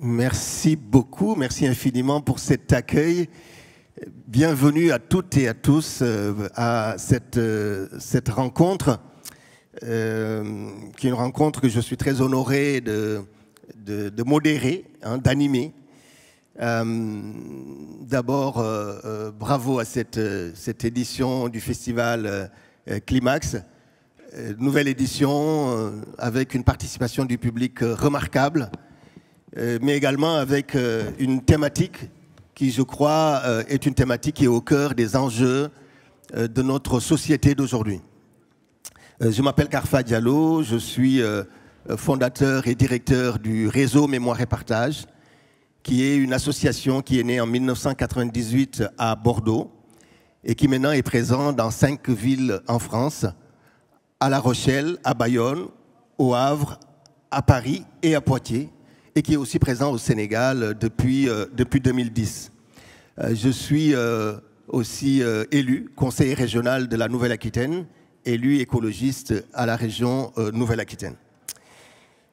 Merci beaucoup, merci infiniment pour cet accueil. Bienvenue à toutes et à tous à cette rencontre, qui est une rencontre que je suis très honoré de modérer, d'animer. D'abord, bravo à cette édition du festival Climax. Nouvelle édition avec une participation du public remarquable, mais également avec une thématique qui, je crois, est une thématique qui est au cœur des enjeux de notre société d'aujourd'hui. Je m'appelle Karfa Diallo, je suis fondateur et directeur du réseau Mémoire et Partage, qui est une association qui est née en 1998 à Bordeaux et qui maintenant est présente dans 5 villes en France, à La Rochelle, à Bayonne, au Havre, à Paris et à Poitiers, et qui est aussi présent au Sénégal depuis 2010. Je suis aussi élu conseiller régional de la Nouvelle-Aquitaine, élu écologiste à la région Nouvelle-Aquitaine.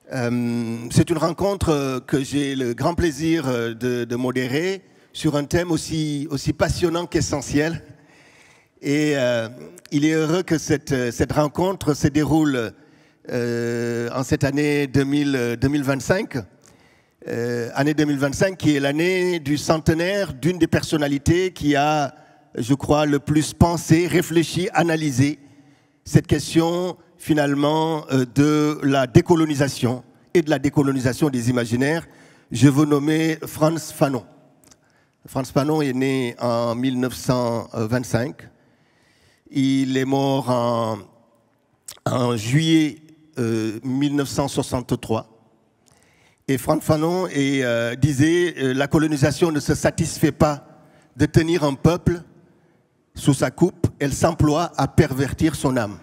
C'est une rencontre que j'ai le grand plaisir de modérer sur un thème aussi passionnant qu'essentiel. Et il est heureux que cette rencontre se déroule en cette année 2025, année 2025 qui est l'année du centenaire d'une des personnalités qui a, je crois, le plus pensé, réfléchi, analysé cette question finalement de la décolonisation et de la décolonisation des imaginaires. Je veux nommer Frantz Fanon. Frantz Fanon est né en 1925. Il est mort en juillet 1963. Et Frantz Fanon disait la colonisation ne se satisfait pas de tenir un peuple sous sa coupe, elle s'emploie à pervertir son âme.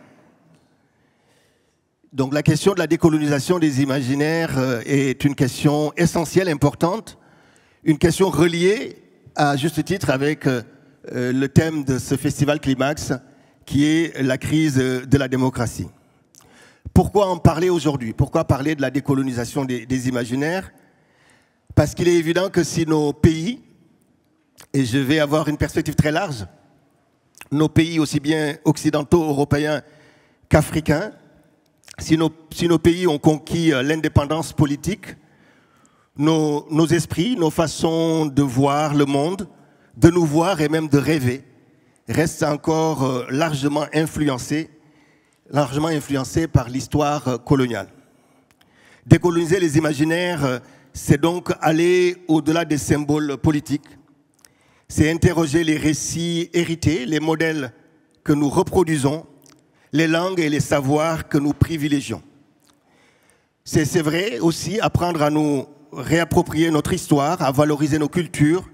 Donc la question de la décolonisation des imaginaires est une question essentielle, importante, une question reliée à juste titre avec le thème de ce festival Climax, qui est la crise de la démocratie. Pourquoi en parler aujourd'hui? Pourquoi parler de la décolonisation des imaginaires? Parce qu'il est évident que si nos pays, et je vais avoir une perspective très large, nos pays aussi bien occidentaux, européens qu'africains, si nos pays ont conquis l'indépendance politique, nos esprits, nos façons de voir le monde, de nous voir et même de rêver, restent encore largement influencés par l'histoire coloniale. Décoloniser les imaginaires, c'est donc aller au-delà des symboles politiques. C'est interroger les récits hérités, les modèles que nous reproduisons, les langues et les savoirs que nous privilégions. C'est vrai aussi apprendre à nous réapproprier notre histoire, à valoriser nos cultures,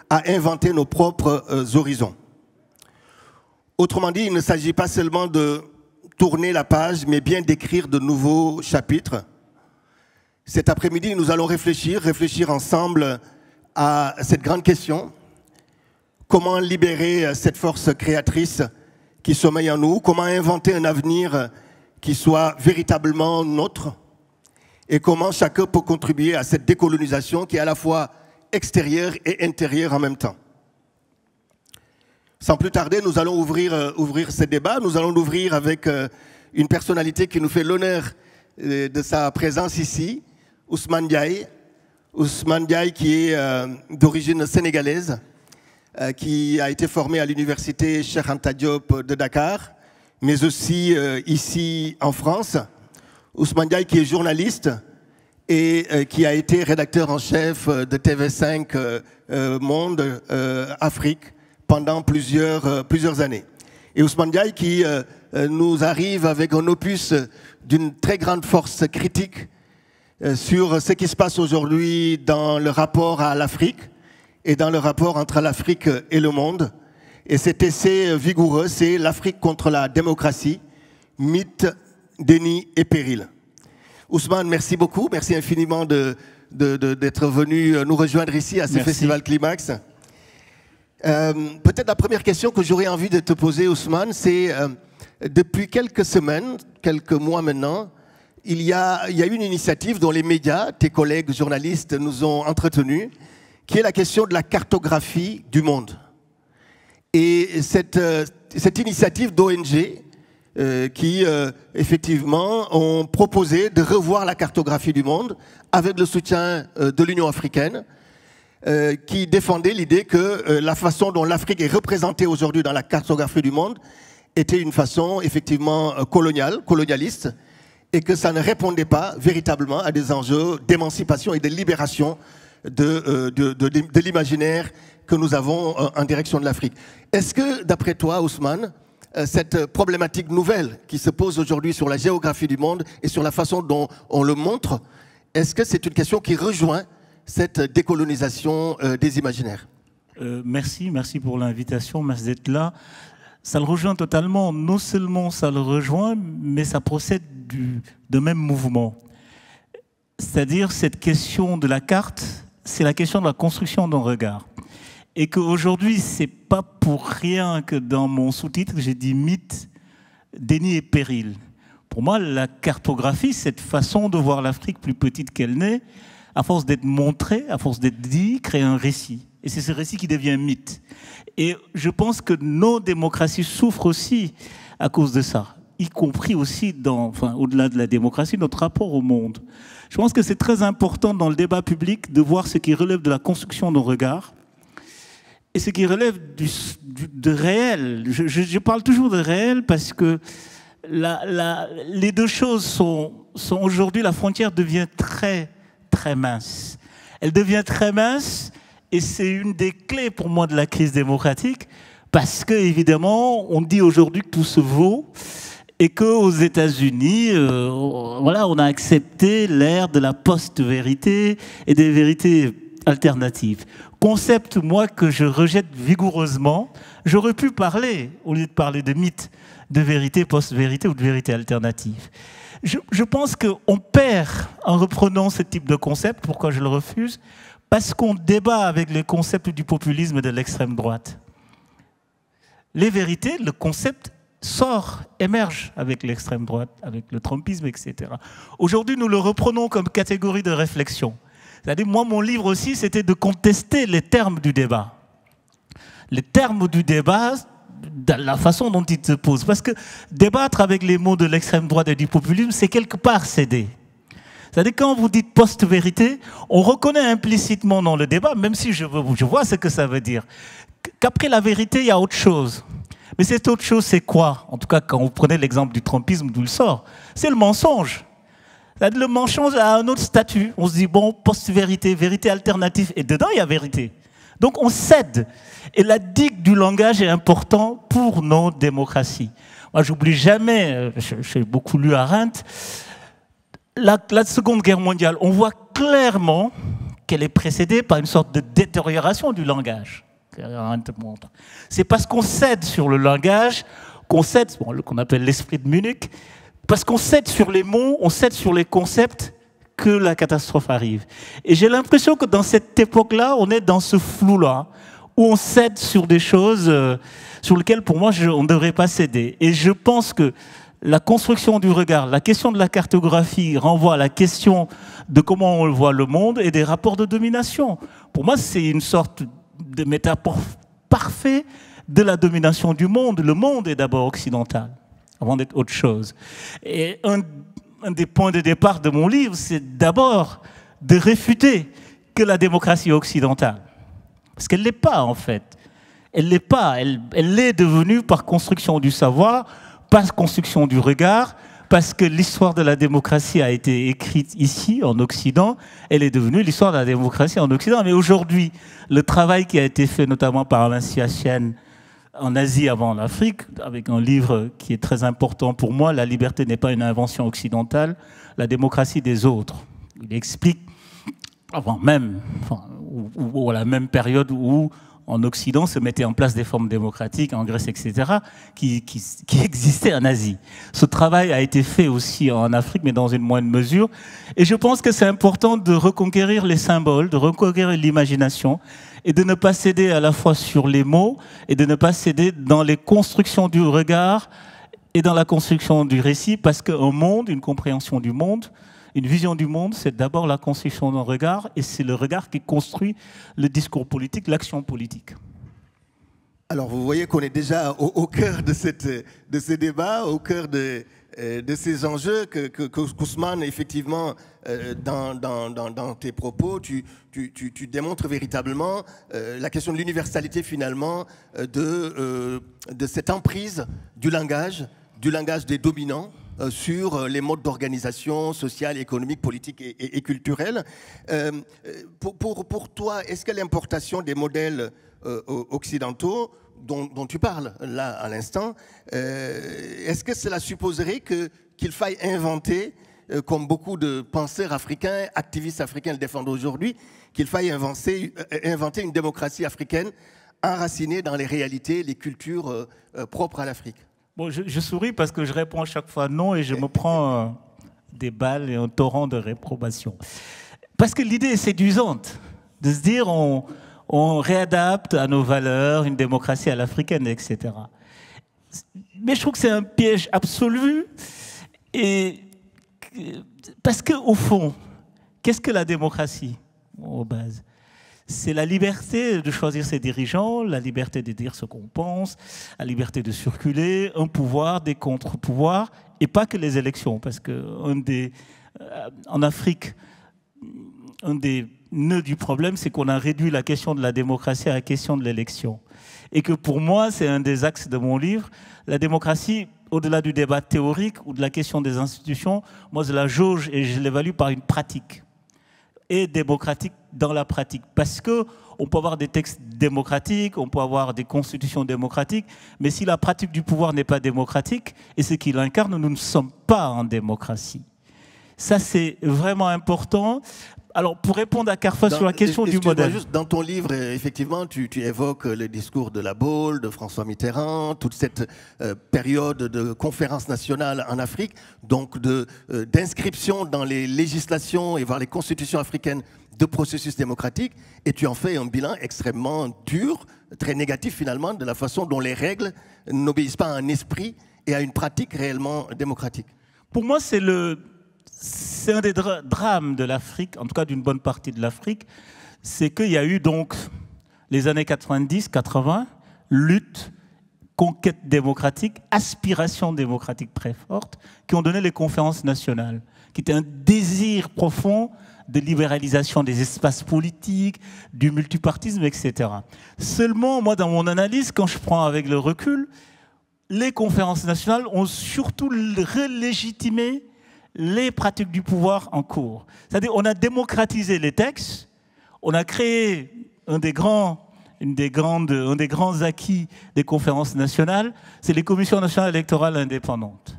à inventer nos propres horizons. Autrement dit, il ne s'agit pas seulement de tourner la page, mais bien d'écrire de nouveaux chapitres. Cet après-midi, nous allons réfléchir ensemble à cette grande question. Comment libérer cette force créatrice qui sommeille en nous? Comment inventer un avenir qui soit véritablement nôtre? Et comment chacun peut contribuer à cette décolonisation qui est à la fois extérieure et intérieure en même temps? Sans plus tarder, nous allons ouvrir ce débat. Nous allons l'ouvrir avec une personnalité qui nous fait l'honneur de sa présence ici, Ousmane Ndiaye. Ousmane Ndiaye qui est d'origine sénégalaise, qui a été formé à l'université Cheikh Anta Diop de Dakar, mais aussi ici en France. Ousmane Ndiaye qui est journaliste et qui a été rédacteur en chef de TV5 Monde Afrique pendant plusieurs années. Et Ousmane Ndiaye qui nous arrive avec un opus d'une très grande force critique sur ce qui se passe aujourd'hui dans le rapport à l'Afrique et dans le rapport entre l'Afrique et le monde. Et cet essai vigoureux, c'est l'Afrique contre la démocratie, mythe, déni et péril. Ousmane, merci beaucoup, merci infiniment d'être venu nous rejoindre ici à ce festival Climax. Peut-être la première question que j'aurais envie de te poser, Ousmane, c'est depuis quelques semaines, quelques mois maintenant, il y a une initiative dont les médias, tes collègues journalistes nous ont entretenus, qui est la question de la cartographie du monde. Et cette initiative d'ONG qui, effectivement, ont proposé de revoir la cartographie du monde avec le soutien de l'Union africaine, qui défendait l'idée que la façon dont l'Afrique est représentée aujourd'hui dans la cartographie du monde était une façon, effectivement, colonialiste, et que ça ne répondait pas véritablement à des enjeux d'émancipation et de libération de l'imaginaire que nous avons en direction de l'Afrique. Est-ce que, d'après toi, Ousmane, cette problématique nouvelle qui se pose aujourd'hui sur la géographie du monde et sur la façon dont on le montre, est-ce que c'est une question qui rejoint cette décolonisation des imaginaires? Merci pour l'invitation, merci d'être là. Ça le rejoint totalement. Non seulement ça le rejoint, mais ça procède de même mouvement. C'est-à-dire cette question de la carte, c'est la question de la construction d'un regard. Et qu'aujourd'hui, c'est pas pour rien que dans mon sous-titre, j'ai dit mythe, déni et péril. Pour moi, la cartographie, cette façon de voir l'Afrique plus petite qu'elle n'est, à force d'être montrée, à force d'être dit, crée un récit. Et c'est ce récit qui devient mythe. Et je pense que nos démocraties souffrent aussi à cause de ça, y compris aussi au-delà de la démocratie, notre rapport au monde. Je pense que c'est très important dans le débat public de voir ce qui relève de la construction de nos regards et ce qui relève de réel. Je parle toujours de réel parce que les deux choses sont aujourd'hui, la frontière devient très, très mince. Elle devient très mince et c'est une des clés pour moi de la crise démocratique parce que, évidemment, on dit aujourd'hui que tout se vaut et qu'aux États-Unis, voilà, on a accepté l'ère de la post-vérité et des vérités alternatives. Concept, moi, que je rejette vigoureusement. J'aurais pu parler, au lieu de parler de mythe, de vérité post-vérité ou de vérité alternative. Je pense qu'on perd en reprenant ce type de concept. Pourquoi je le refuse? Parce qu'on débat avec les concepts du populisme de l'extrême droite. Les vérités, le concept émerge avec l'extrême droite, avec le trumpisme, etc. Aujourd'hui, nous le reprenons comme catégorie de réflexion. C'est-à-dire, moi, mon livre aussi, c'était de contester les termes du débat. Les termes du débat, la façon dont ils se posent. Parce que débattre avec les mots de l'extrême droite et du populisme, c'est quelque part céder. C'est-à-dire, quand vous dites post-vérité, on reconnaît implicitement dans le débat, même si je vois ce que ça veut dire, qu'après la vérité, il y a autre chose. Mais cette autre chose, c'est quoi? En tout cas, quand vous prenez l'exemple du trumpisme, d'où il sort, c'est le mensonge. Le mensonge a un autre statut. On se dit, bon, post-vérité, vérité alternative, et dedans, il y a vérité. Donc, on cède. Et la digue du langage est importante pour nos démocraties. Moi, j'oublie jamais, j'ai beaucoup lu Arendt, la Seconde Guerre mondiale, on voit clairement qu'elle est précédée par une sorte de détérioration du langage. C'est parce qu'on cède sur le langage, qu'on cède, qu'on appelle l'esprit de Munich, parce qu'on cède sur les mots, on cède sur les concepts, que la catastrophe arrive. Et j'ai l'impression que dans cette époque-là, on est dans ce flou-là, où on cède sur des choses sur lesquelles, pour moi, on ne devrait pas céder. Et je pense que la construction du regard, la question de la cartographie renvoie à la question de comment on voit le monde et des rapports de domination. Pour moi, c'est une sorte de métaphore parfaite de la domination du monde. Le monde est d'abord occidental, avant d'être autre chose. Et un des points de départ de mon livre, c'est d'abord de réfuter que la démocratie est occidentale. Parce qu'elle ne l'est pas, en fait. Elle ne l'est pas. Elle l'est devenue par construction du savoir, par construction du regard, parce que l'histoire de la démocratie a été écrite ici, en Occident. Elle est devenue l'histoire de la démocratie en Occident. Mais aujourd'hui, le travail qui a été fait notamment par Alain Siachen en Asie avant l'Afrique, avec un livre qui est très important pour moi, « La liberté n'est pas une invention occidentale, la démocratie des autres ». Il explique, avant même, ou à la même période où en Occident se mettaient en place des formes démocratiques, en Grèce, etc., qui existaient en Asie. Ce travail a été fait aussi en Afrique, mais dans une moindre mesure. Et je pense que c'est important de reconquérir les symboles, de reconquérir l'imagination, et de ne pas céder à la fois sur les mots, et de ne pas céder dans les constructions du regard, et dans la construction du récit, parce qu'un monde, une compréhension du monde, une vision du monde, c'est d'abord la construction d'un regard, et c'est le regard qui construit le discours politique, l'action politique. Alors, vous voyez qu'on est déjà au cœur de ce débat, au cœur de ces enjeux que Kousman, effectivement, dans tes propos, tu démontres véritablement la question de l'universalité, finalement, de cette emprise du langage des dominants sur les modes d'organisation sociale, économique, politique et culturelle. Pour toi, est-ce que l'importation des modèles occidentaux dont tu parles là à l'instant, est-ce que cela supposerait qu'il faille inventer, comme beaucoup de penseurs africains, activistes africains le défendent aujourd'hui, qu'il faille inventer une démocratie africaine enracinée dans les réalités, les cultures propres à l'Afrique? Bon, je souris parce que je réponds à chaque fois non et je me prends des balles et un torrent de réprobation. Parce que l'idée est séduisante de se dire on réadapte à nos valeurs une démocratie à l'africaine, etc. Mais je trouve que c'est un piège absolu, et parce qu'au fond, qu'est-ce que la démocratie, aux bases? C'est la liberté de choisir ses dirigeants, la liberté de dire ce qu'on pense, la liberté de circuler, un pouvoir, des contre-pouvoirs, et pas que les élections, parce que en Afrique, un des nœuds du problème, c'est qu'on a réduit la question de la démocratie à la question de l'élection. Et que pour moi, c'est un des axes de mon livre. La démocratie, au-delà du débat théorique ou de la question des institutions, moi je la jauge et je l'évalue par une pratique. Et démocratique dans la pratique. Parce qu'on peut avoir des textes démocratiques, on peut avoir des constitutions démocratiques, mais si la pratique du pouvoir n'est pas démocratique, et ce qu'il incarne, nous ne sommes pas en démocratie. Ça, c'est vraiment important. Alors, pour répondre à Carfa sur la question du modèle... Juste, dans ton livre, effectivement, tu évoques le discours de La Baule, de François Mitterrand, toute cette période de conférence nationale en Afrique, donc d'inscription dans les législations et voire les constitutions africaines de processus démocratiques, et tu en fais un bilan extrêmement dur, très négatif finalement, de la façon dont les règles n'obéissent pas à un esprit et à une pratique réellement démocratique. Pour moi, c'est un des drames de l'Afrique, en tout cas d'une bonne partie de l'Afrique, c'est qu'il y a eu donc les années 90-80, lutte, conquête démocratique, aspiration démocratique très forte, qui ont donné les conférences nationales, qui étaient un désir profond de libéralisation des espaces politiques, du multipartisme, etc. Seulement, moi, dans mon analyse, quand je prends avec le recul, les conférences nationales ont surtout relégitimé les pratiques du pouvoir en cours. C'est-à-dire on a démocratisé les textes, on a créé un des grands acquis des conférences nationales, c'est les commissions nationales électorales indépendantes.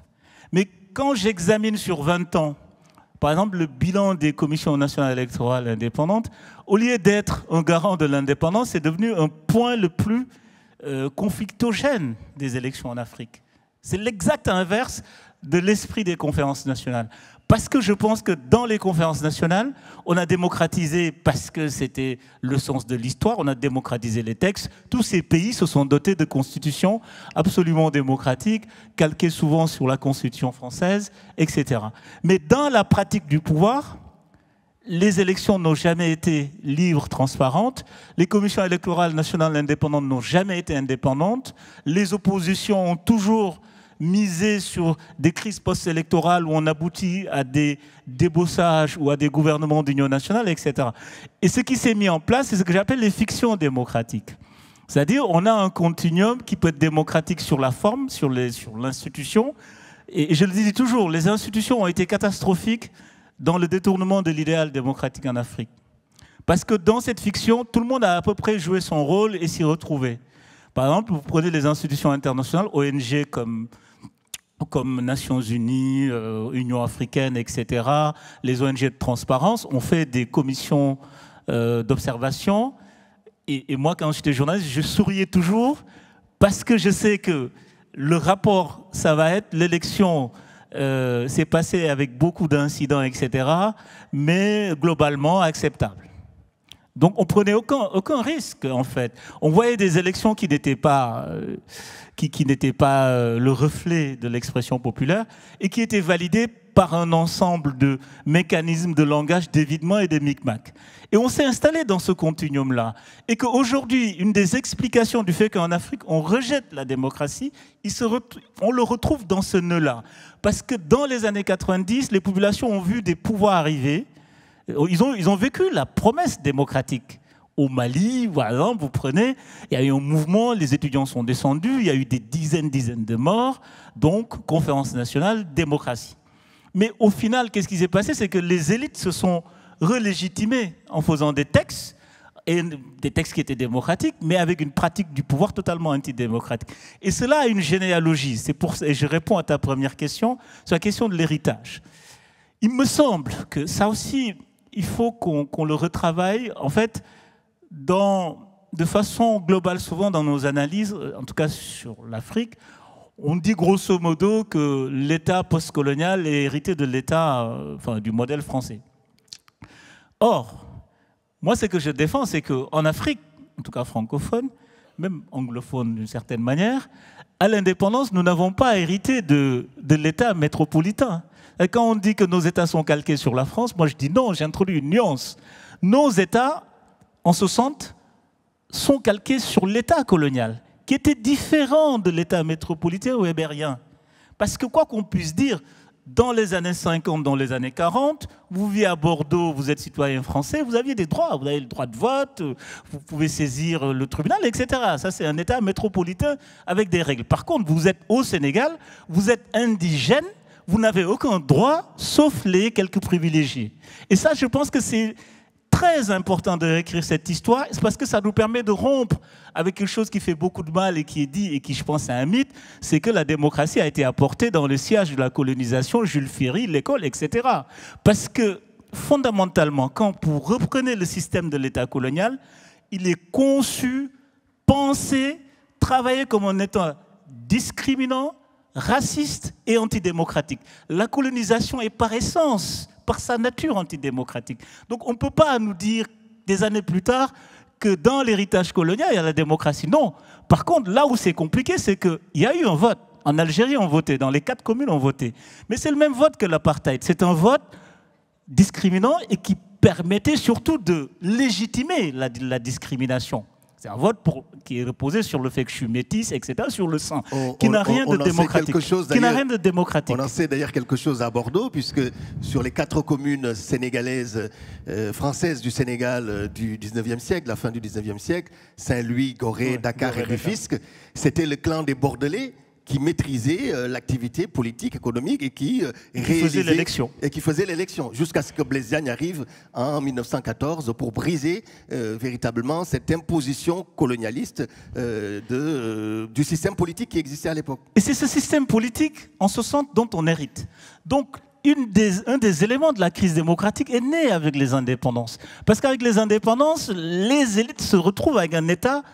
Mais quand j'examine sur 20 ans, par exemple, le bilan des commissions nationales électorales indépendantes, au lieu d'être un garant de l'indépendance, c'est devenu un point le plus conflictogène des élections en Afrique. C'est l'exact inverse de l'esprit des conférences nationales. Parce que je pense que dans les conférences nationales, on a démocratisé, parce que c'était le sens de l'histoire, on a démocratisé les textes. Tous ces pays se sont dotés de constitutions absolument démocratiques, calquées souvent sur la constitution française, etc. Mais dans la pratique du pouvoir, les élections n'ont jamais été libres, transparentes. Les commissions électorales nationales indépendantes n'ont jamais été indépendantes. Les oppositions ont toujours misé sur des crises post-électorales où on aboutit à des débossages ou à des gouvernements d'union nationale, etc. Et ce qui s'est mis en place, c'est ce que j'appelle les fictions démocratiques. C'est-à-dire on a un continuum qui peut être démocratique sur la forme, sur l'institution. Et je le dis toujours, les institutions ont été catastrophiques dans le détournement de l'idéal démocratique en Afrique. Parce que dans cette fiction, tout le monde a à peu près joué son rôle et s'y retrouvé. Par exemple, vous prenez les institutions internationales, ONG comme Nations Unies, Union africaine, etc., les ONG de transparence, ont fait des commissions d'observation. Et moi, quand j'étais journaliste, je souriais toujours parce que je sais que le rapport, ça va être l'élection, c'est passé avec beaucoup d'incidents, etc., mais globalement acceptable. Donc on prenait aucun risque, en fait. On voyait des élections qui n'étaient pas, le reflet de l'expression populaire et qui étaient validées par un ensemble de mécanismes de langage d'évitement et de micmac. Et on s'est installé dans ce continuum-là. Et qu'aujourd'hui, une des explications du fait qu'en Afrique, on rejette la démocratie, on le retrouve dans ce nœud-là. Parce que dans les années 90, les populations ont vu des pouvoirs arriver. Ils ont vécu la promesse démocratique. Au Mali, par exemple, vous prenez, il y a eu un mouvement, les étudiants sont descendus, il y a eu des dizaines de morts, donc conférence nationale, démocratie. Mais au final, qu'est-ce qui s'est passé? C'est que les élites se sont relégitimées en faisant des textes, et des textes qui étaient démocratiques, mais avec une pratique du pouvoir totalement antidémocratique. Et cela a une généalogie. Et je réponds à ta première question, sur la question de l'héritage. Il me semble que ça aussi, il faut qu'on le retravaille, en fait, de façon globale, souvent dans nos analyses, en tout cas sur l'Afrique, on dit grosso modo que l'État postcolonial est hérité de l'État, du modèle français. Or, moi, ce que je défends, c'est qu'en Afrique, en tout cas francophone, même anglophone d'une certaine manière, à l'indépendance, nous n'avons pas hérité de l'État métropolitain. Et quand on dit que nos États sont calqués sur la France, moi je dis non, j'introduis une nuance. Nos États, en ce sens, sont calqués sur l'État colonial, qui était différent de l'État métropolitain ou hébérien. Parce que quoi qu'on puisse dire, dans les années 50, dans les années 40, vous viviez à Bordeaux, vous êtes citoyen français, vous aviez des droits, vous avez le droit de vote, vous pouvez saisir le tribunal, etc. Ça, c'est un État métropolitain avec des règles. Par contre, vous êtes au Sénégal, vous êtes indigène, vous n'avez aucun droit, sauf les quelques privilégiés. Et ça, je pense que c'est très important de réécrire cette histoire, c'est parce que ça nous permet de rompre avec quelque chose qui fait beaucoup de mal et qui est dit, et qui, je pense, est un mythe, c'est que la démocratie a été apportée dans le sillage de la colonisation, Jules Ferry, l'école, etc. Parce que, fondamentalement, quand vous reprenez le système de l'État colonial, il est conçu, pensé, travaillé comme un État discriminant, raciste et antidémocratique. La colonisation est par essence, par sa nature antidémocratique. Donc on ne peut pas nous dire des années plus tard que dans l'héritage colonial, il y a la démocratie. Non. Par contre, là où c'est compliqué, c'est qu'il y a eu un vote. En Algérie, on votait. Dans les 4 communes, on votait. Mais c'est le même vote que l'apartheid. C'est un vote discriminant et qui permettait surtout de légitimer la discrimination. C'est un vote qui est reposé sur le fait que je suis métis, etc., sur le sang, qui n'a rien de démocratique. On en sait d'ailleurs quelque chose à Bordeaux, puisque sur les 4 communes sénégalaises, françaises du Sénégal du 19e siècle, la fin du 19e siècle, Saint-Louis, Gorée, Dakar et Rufisque, c'était le clan des Bordelais qui maîtrisait l'activité politique, économique et qui faisait l'élection. Et qui faisait l'élection, jusqu'à ce que Blaise Diagne arrive en 1914 pour briser véritablement cette imposition colonialiste du système politique qui existait à l'époque. Et c'est ce système politique, en ce sens, dont on hérite. Donc, un des éléments de la crise démocratique est né avec les indépendances. Parce qu'avec les indépendances, les élites se retrouvent avec un État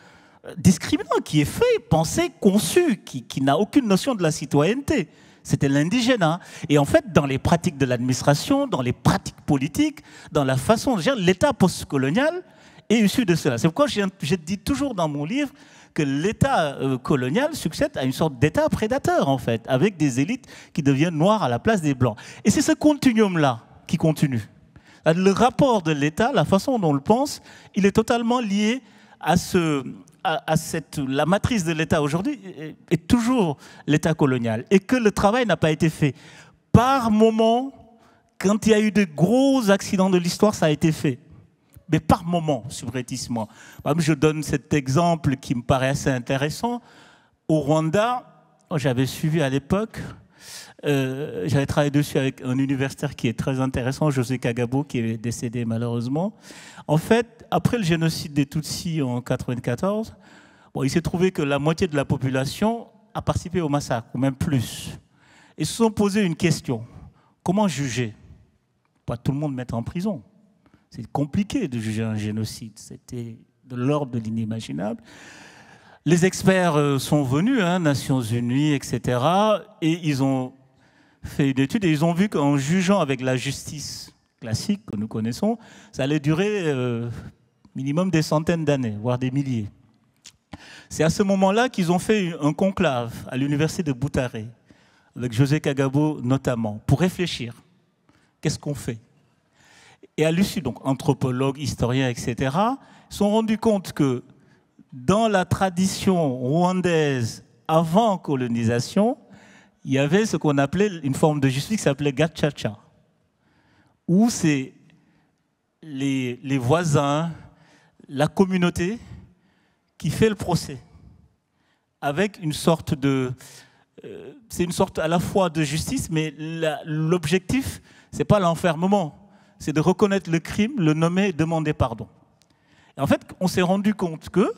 discriminant qui est fait, pensé, conçu, qui n'a aucune notion de la citoyenneté. C'était l'indigénat. Et en fait, dans les pratiques de l'administration, dans les pratiques politiques, dans la façon de gérer, l'État postcolonial est issu de cela. C'est pourquoi je dis toujours dans mon livre que l'État colonial succède à une sorte d'État prédateur, en fait, avec des élites qui deviennent noires à la place des Blancs. Et c'est ce continuum-là qui continue. Le rapport de l'État, la façon dont on le pense, il est totalement lié à la matrice de l'État aujourd'hui est toujours l'État colonial, et que le travail n'a pas été fait. Par moment, quand il y a eu de gros accidents de l'histoire, ça a été fait. Mais par moment, subrepticement. Je donne cet exemple qui me paraît assez intéressant. Au Rwanda, j'avais suivi à l'époque, j'avais travaillé dessus avec un universitaire qui est très intéressant, José Kagabo, qui est décédé malheureusement. En fait, après le génocide des Tutsis en 1994, il s'est trouvé que la moitié de la population a participé au massacre, ou même plus. Ils se sont posé une question. Comment juger? Pas tout le monde mettre en prison. C'est compliqué de juger un génocide. C'était de l'ordre de l'inimaginable. Les experts sont venus, Nations Unies, etc. Et ils ont fait une étude et ils ont vu qu'en jugeant avec la justice classique que nous connaissons, ça allait durer minimum des centaines d'années, voire des milliers. C'est à ce moment-là qu'ils ont fait un conclave à l'université de Boutaré, avec José Kagabo notamment, pour réfléchir. Qu'est-ce qu'on fait? Et à l'issue, donc anthropologues, historiens, etc., se sont rendus compte que dans la tradition rwandaise avant colonisation, il y avait ce qu'on appelait une forme de justice qui s'appelait gacaca, où c'est les voisins, la communauté qui fait le procès, avec une sorte de... c'est une sorte à la fois de justice, mais l'objectif, ce n'est pas l'enfermement, c'est de reconnaître le crime, le nommer et demander pardon. Et en fait, on s'est rendu compte que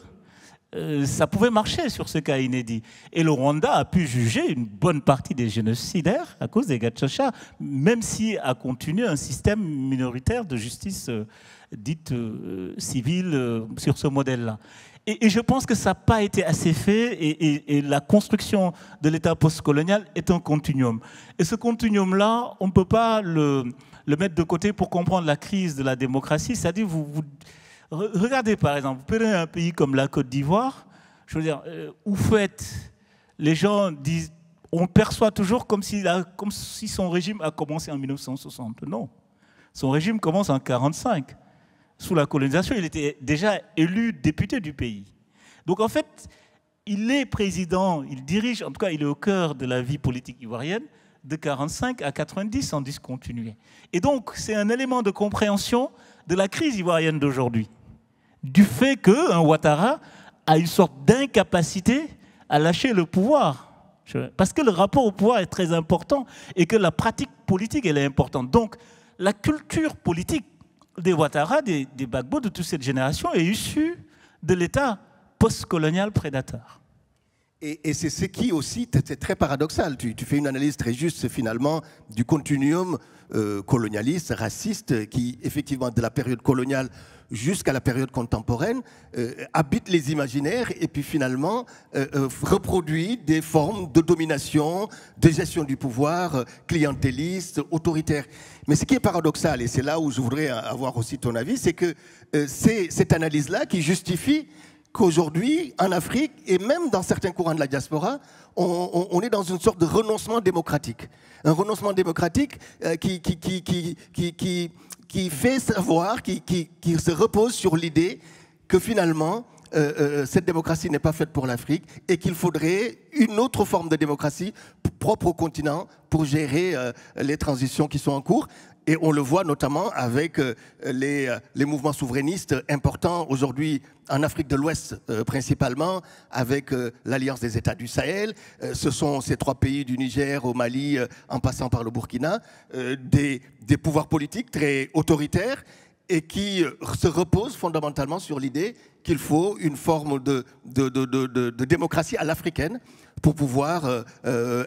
ça pouvait marcher sur ce cas inédit. Et le Rwanda a pu juger une bonne partie des génocidaires à cause des gacaca, même si a continué un système minoritaire de justice dite civile sur ce modèle-là. Et je pense que ça n'a pas été assez fait, et la construction de l'État postcolonial est un continuum. Et ce continuum-là, on ne peut pas le mettre de côté pour comprendre la crise de la démocratie. C'est-à-dire, regardez par exemple, vous prenez un pays comme la Côte d'Ivoire, je veux dire, où les gens disent, on perçoit toujours comme si son régime a commencé en 1960. Non, son régime commence en 1945. Sous la colonisation, il était déjà élu député du pays. Donc en fait, il est président, il dirige, en tout cas il est au cœur de la vie politique ivoirienne de 1945 à 1990 sans discontinuer. Et donc c'est un élément de compréhension de la crise ivoirienne d'aujourd'hui, du fait qu'un Ouattara a une sorte d'incapacité à lâcher le pouvoir. Parce que le rapport au pouvoir est très important et que la pratique politique elle est importante. Donc la culture politique des Ouattara, des Gbagbo, de toute cette génération est issue de l'État postcolonial prédateur. Et c'est ce qui aussi, c'est très paradoxal. Tu fais une analyse très juste finalement du continuum colonialiste, raciste, qui effectivement de la période coloniale jusqu'à la période contemporaine habite les imaginaires et puis finalement reproduit des formes de domination, de gestion du pouvoir, clientéliste, autoritaire. Mais ce qui est paradoxal, et c'est là où je voudrais avoir aussi ton avis, c'est que c'est cette analyse-là qui justifie qu'aujourd'hui, en Afrique, et même dans certains courants de la diaspora, on est dans une sorte de renoncement démocratique. Un renoncement démocratique qui fait savoir, qui se repose sur l'idée que finalement, cette démocratie n'est pas faite pour l'Afrique et qu'il faudrait une autre forme de démocratie propre au continent pour gérer les transitions qui sont en cours. Et on le voit notamment avec les mouvements souverainistes importants aujourd'hui en Afrique de l'Ouest principalement, avec l'Alliance des États du Sahel. Ce sont ces trois pays du Niger au Mali en passant par le Burkina, des pouvoirs politiques très autoritaires et qui se reposent fondamentalement sur l'idée qu'il faut une forme de démocratie à l'africaine pour pouvoir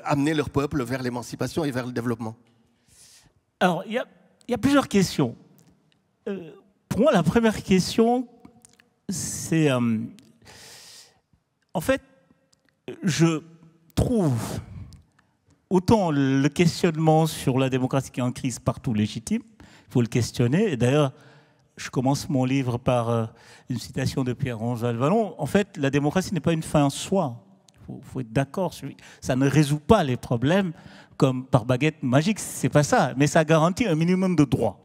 amener leur peuple vers l'émancipation et vers le développement. Alors, il y a plusieurs questions. Pour moi, la première question, c'est... en fait, je trouve autant le questionnement sur la démocratie qui est en crise partout légitime, il faut le questionner. Et d'ailleurs, je commence mon livre par une citation de Pierre-Ange Vallon. En fait, la démocratie n'est pas une fin en soi. Il faut être d'accord. Ça ne résout pas les problèmes comme par baguette magique, c'est pas ça. Mais ça garantit un minimum de droits.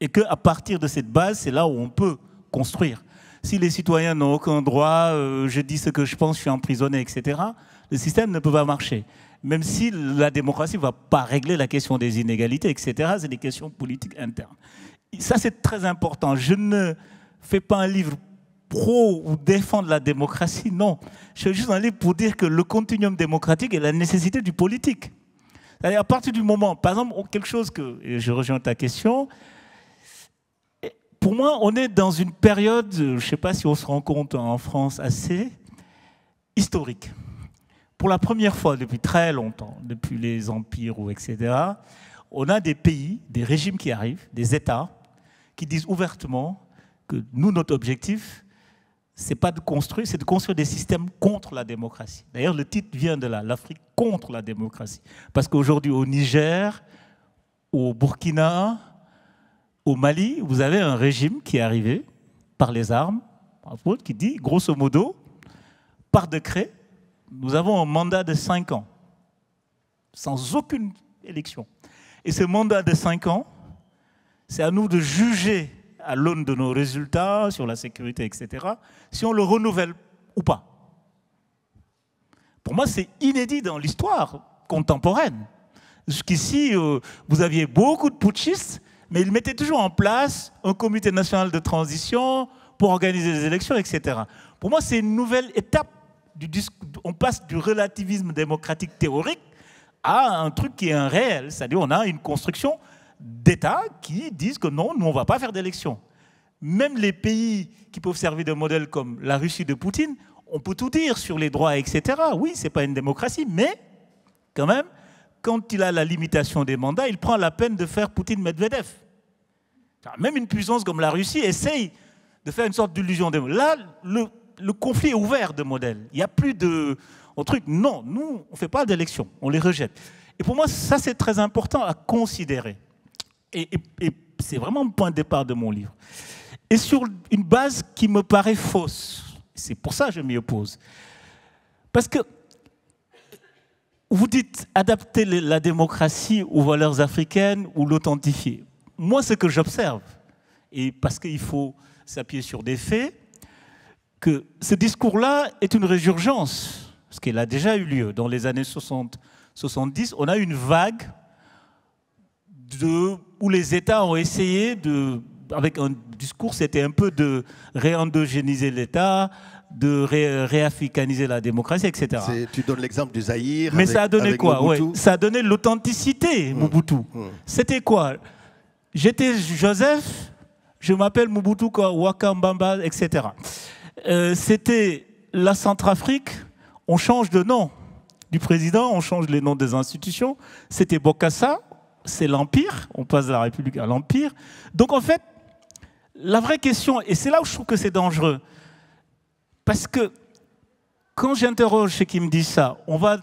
Et qu'à partir de cette base, c'est là où on peut construire. Si les citoyens n'ont aucun droit, je dis ce que je pense, je suis emprisonné, etc., le système ne peut pas marcher. Même si la démocratie ne va pas régler la question des inégalités, etc., c'est des questions politiques internes. Ça, c'est très important. Je ne fais pas un livre pro ou défendre la démocratie, non. Je fais juste un livre pour dire que le continuum démocratique est la nécessité du politique. C'est-à-dire à partir du moment, par exemple, quelque chose que, et je rejoins ta question, pour moi, on est dans une période, je ne sais pas si on se rend compte en France, assez historique. Pour la première fois depuis très longtemps, depuis les empires ou etc., on a des pays, des régimes qui arrivent, des États, qui disent ouvertement que nous, notre objectif, c'est pas de construire, c'est de construire des systèmes contre la démocratie. D'ailleurs, le titre vient de là, l'Afrique contre la démocratie. Parce qu'aujourd'hui, au Niger, au Burkina, au Mali, vous avez un régime qui est arrivé, par les armes, qui dit, grosso modo, par décret, nous avons un mandat de 5 ans, sans aucune élection. Et ce mandat de 5 ans, c'est à nous de juger à l'aune de nos résultats sur la sécurité, etc., si on le renouvelle ou pas. Pour moi, c'est inédit dans l'histoire contemporaine. Jusqu'ici, vous aviez beaucoup de putschistes, mais ils mettaient toujours en place un comité national de transition pour organiser les élections, etc. Pour moi, c'est une nouvelle étape. On passe du relativisme démocratique théorique à un truc qui est un réel. C'est-à-dire on a une construction d'États qui disent que non, nous, on ne va pas faire d'élections. Même les pays qui peuvent servir de modèle comme la Russie de Poutine, on peut tout dire sur les droits, etc. Oui, ce n'est pas une démocratie, mais quand même, quand il a la limitation des mandats, il prend la peine de faire Poutine-Medvedev. Même une puissance comme la Russie essaye de faire une sorte d'illusion. Là, le conflit est ouvert de modèle. Il n'y a plus de truc. Non, nous, on ne fait pas d'élections, on les rejette. Et pour moi, ça, c'est très important à considérer. Et c'est vraiment le point de départ de mon livre. Et sur une base qui me paraît fausse. C'est pour ça que je m'y oppose. Parce que vous dites adapter la démocratie aux valeurs africaines ou l'authentifier. Moi, ce que j'observe, et parce qu'il faut s'appuyer sur des faits, que ce discours-là est une résurgence, parce qu'il a déjà eu lieu dans les années 60-70. On a eu une vague où les États ont essayé avec un discours, c'était un peu de réendogéniser l'État, de réafricaniser la démocratie, etc. Tu donnes l'exemple du Zaïre. Mais ça a donné quoi? Ouais, ça a donné l'authenticité, Mobutu. C'était quoi? J'étais Joseph, je m'appelle Mobutu Wakambamba, etc. C'était la Centrafrique, on change de nom du président, on change les noms des institutions. C'était Bokassa, c'est l'Empire, on passe de la République à l'Empire. Donc en fait, la vraie question, et c'est là où je trouve que c'est dangereux, parce que quand j'interroge ceux qui me disent ça, on va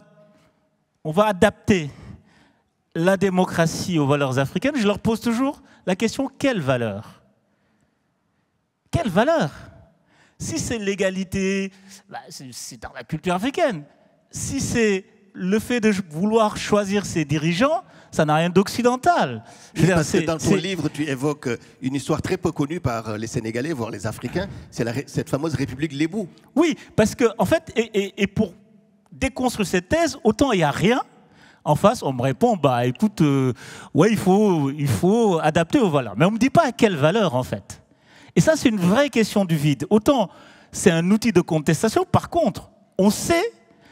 adapter la démocratie aux valeurs africaines, je leur pose toujours la question, quelle valeur? Quelle valeur? Si c'est l'égalité, bah, c'est dans la culture africaine. Si c'est le fait de vouloir choisir ses dirigeants, ça n'a rien d'occidental. Parce que dans ton livre, tu évoques une histoire très peu connue par les Sénégalais, voire les Africains, c'est cette fameuse République Lébou. Oui, parce que, en fait, et pour déconstruire cette thèse, autant il n'y a rien, en face, on me répond, bah écoute, ouais, il faut adapter aux valeurs. Mais on ne me dit pas à quelle valeur, en fait. Et ça, c'est une vraie question du vide. Autant c'est un outil de contestation, par contre, on sait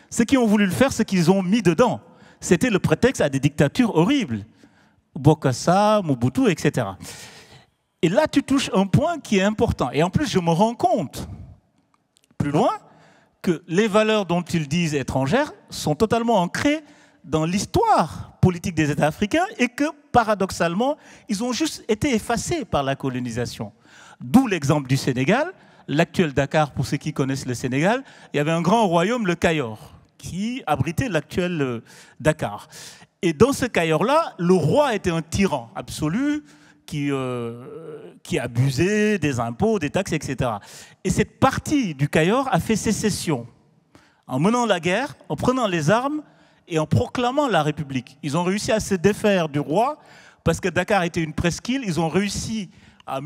ce qu'ils ont voulu le faire, ce qu'ils ont mis dedans. C'était le prétexte à des dictatures horribles. Bokassa, Mobutu, etc. Et là, tu touches un point qui est important. Et en plus, je me rends compte, plus loin, que les valeurs dont ils disent étrangères sont totalement ancrées dans l'histoire politique des États africains et que, paradoxalement, ils ont juste été effacés par la colonisation. D'où l'exemple du Sénégal. L'actuel Dakar, pour ceux qui connaissent le Sénégal, il y avait un grand royaume, le Cayor, qui abritait l'actuel Dakar. Et dans ce Cayor-là, le roi était un tyran absolu qui abusait des impôts, des taxes, etc. Et cette partie du Cayor a fait sécession en menant la guerre, en prenant les armes et en proclamant la République. Ils ont réussi à se défaire du roi parce que Dakar était une presqu'île. Ils ont réussi à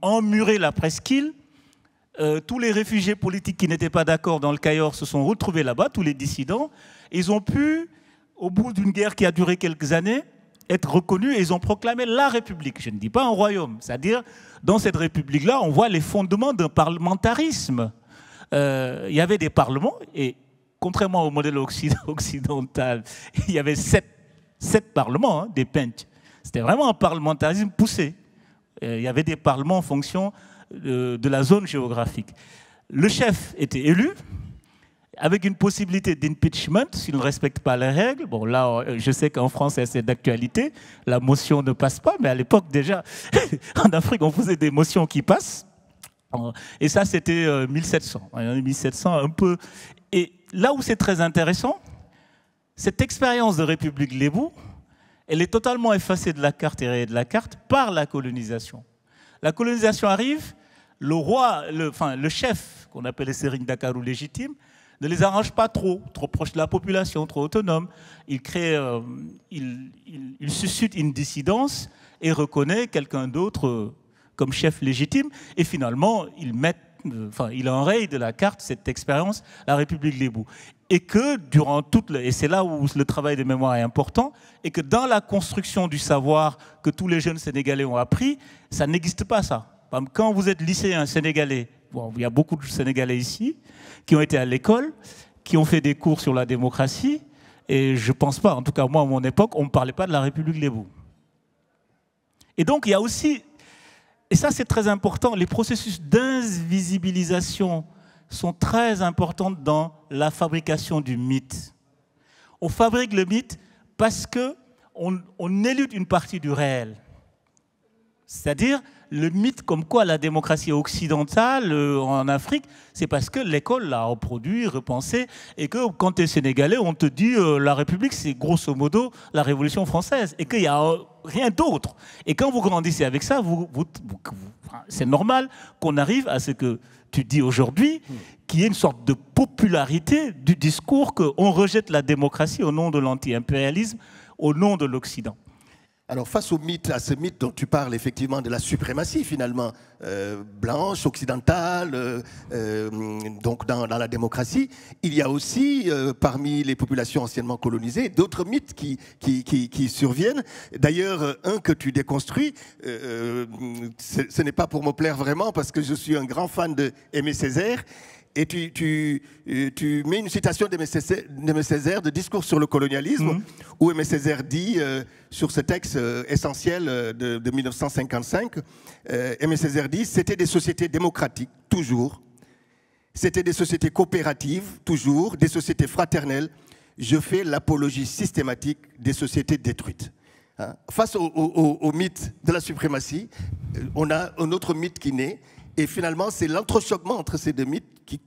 emmurer la presqu'île. Tous les réfugiés politiques qui n'étaient pas d'accord dans le Cayor se sont retrouvés là-bas, tous les dissidents. Ils ont pu, au bout d'une guerre qui a duré quelques années, être reconnus et ils ont proclamé la République. Je ne dis pas un royaume. C'est-à-dire, dans cette République-là, on voit les fondements d'un parlementarisme. Il y avait des parlements et, contrairement au modèle occidental, il y avait sept parlements, des pench. C'était vraiment un parlementarisme poussé. Il y avait des parlements en fonction de la zone géographique. Le chef était élu avec une possibilité d'impeachment s'il ne respecte pas les règles. Bon, là, je sais qu'en France, c'est d'actualité. La motion ne passe pas, mais à l'époque, déjà, en Afrique, on faisait des motions qui passent. Et ça, c'était 1700. 1700, un peu. Et là où c'est très intéressant, cette expérience de République Lébou, elle est totalement effacée de la carte et rayée de la carte par la colonisation. La colonisation arrive le roi, le chef, qu'on appelle les Serigne Dakarou légitimes, ne les arrange pas trop proche de la population, trop autonome. Il suscite une dissidence et reconnaît quelqu'un d'autre comme chef légitime. Et finalement, il enraye de la carte cette expérience, la République Lébou. Et que durant et c'est là où le travail de mémoire est important, et que dans la construction du savoir que tous les jeunes Sénégalais ont appris, ça n'existe pas ça. Quand vous êtes lycéen sénégalais, bon, il y a beaucoup de Sénégalais ici qui ont été à l'école, qui ont fait des cours sur la démocratie, et je ne pense pas, en tout cas moi à mon époque, on ne parlait pas de la République Lébou. Et donc il y a aussi, et ça c'est très important, les processus d'invisibilisation sont très importants dans la fabrication du mythe. On fabrique le mythe parce qu'on élude une partie du réel. C'est-à-dire le mythe comme quoi la démocratie occidentale en Afrique, c'est parce que l'école l'a reproduit, repensé, et que quand tu es sénégalais, on te dit la République, c'est grosso modo la Révolution française, et qu'il n'y a rien d'autre. Et quand vous grandissez avec ça, c'est normal qu'on arrive à ce que tu dis aujourd'hui, qu'il y ait une sorte de popularité du discours qu'on rejette la démocratie au nom de l'anti-impérialisme, au nom de l'Occident. Alors, face à ce mythe dont tu parles, effectivement, de la suprématie, finalement, blanche, occidentale, donc dans la démocratie, il y a aussi, parmi les populations anciennement colonisées, d'autres mythes qui surviennent. D'ailleurs, un que tu déconstruis, ce n'est pas pour me plaire vraiment, parce que je suis un grand fan de Aimé Césaire, et tu mets une citation d'Aimé Césaire de Discours sur le colonialisme, où Aimé Césaire dit, sur ce texte essentiel de 1955, Aimé Césaire dit « C'était des sociétés démocratiques, toujours. C'était des sociétés coopératives, toujours. Des sociétés fraternelles. Je fais l'apologie systématique des sociétés détruites. » Face au mythe de la suprématie, on a un autre mythe qui naît. Et finalement, c'est l'entrechoquement entre ces deux mythes qui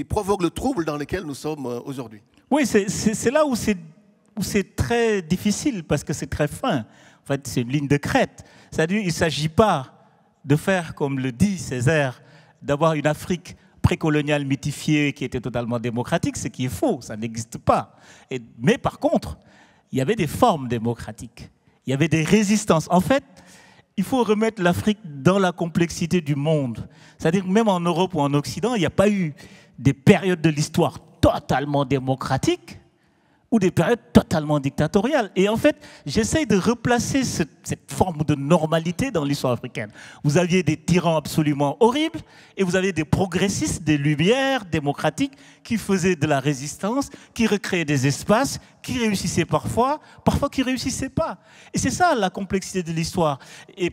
provoque le trouble dans lequel nous sommes aujourd'hui. Oui, c'est là où c'est très difficile, parce que c'est très fin. En fait, c'est une ligne de crête. C'est-à-dire qu'il ne s'agit pas de faire, comme le dit Césaire, d'avoir une Afrique précoloniale mythifiée qui était totalement démocratique, ce qui est faux, ça n'existe pas. Mais par contre, il y avait des formes démocratiques, il y avait des résistances. En fait, il faut remettre l'Afrique dans la complexité du monde. C'est-à-dire que même en Europe ou en Occident, il n'y a pas eu des périodes de l'histoire totalement démocratiques ou des périodes totalement dictatoriales. Et en fait, j'essaye de replacer cette forme de normalité dans l'histoire africaine. Vous aviez des tyrans absolument horribles et vous avez des progressistes, des lumières démocratiques qui faisaient de la résistance, qui recréaient des espaces, qui réussissaient parfois qui ne réussissaient pas. Et c'est ça la complexité de l'histoire. Et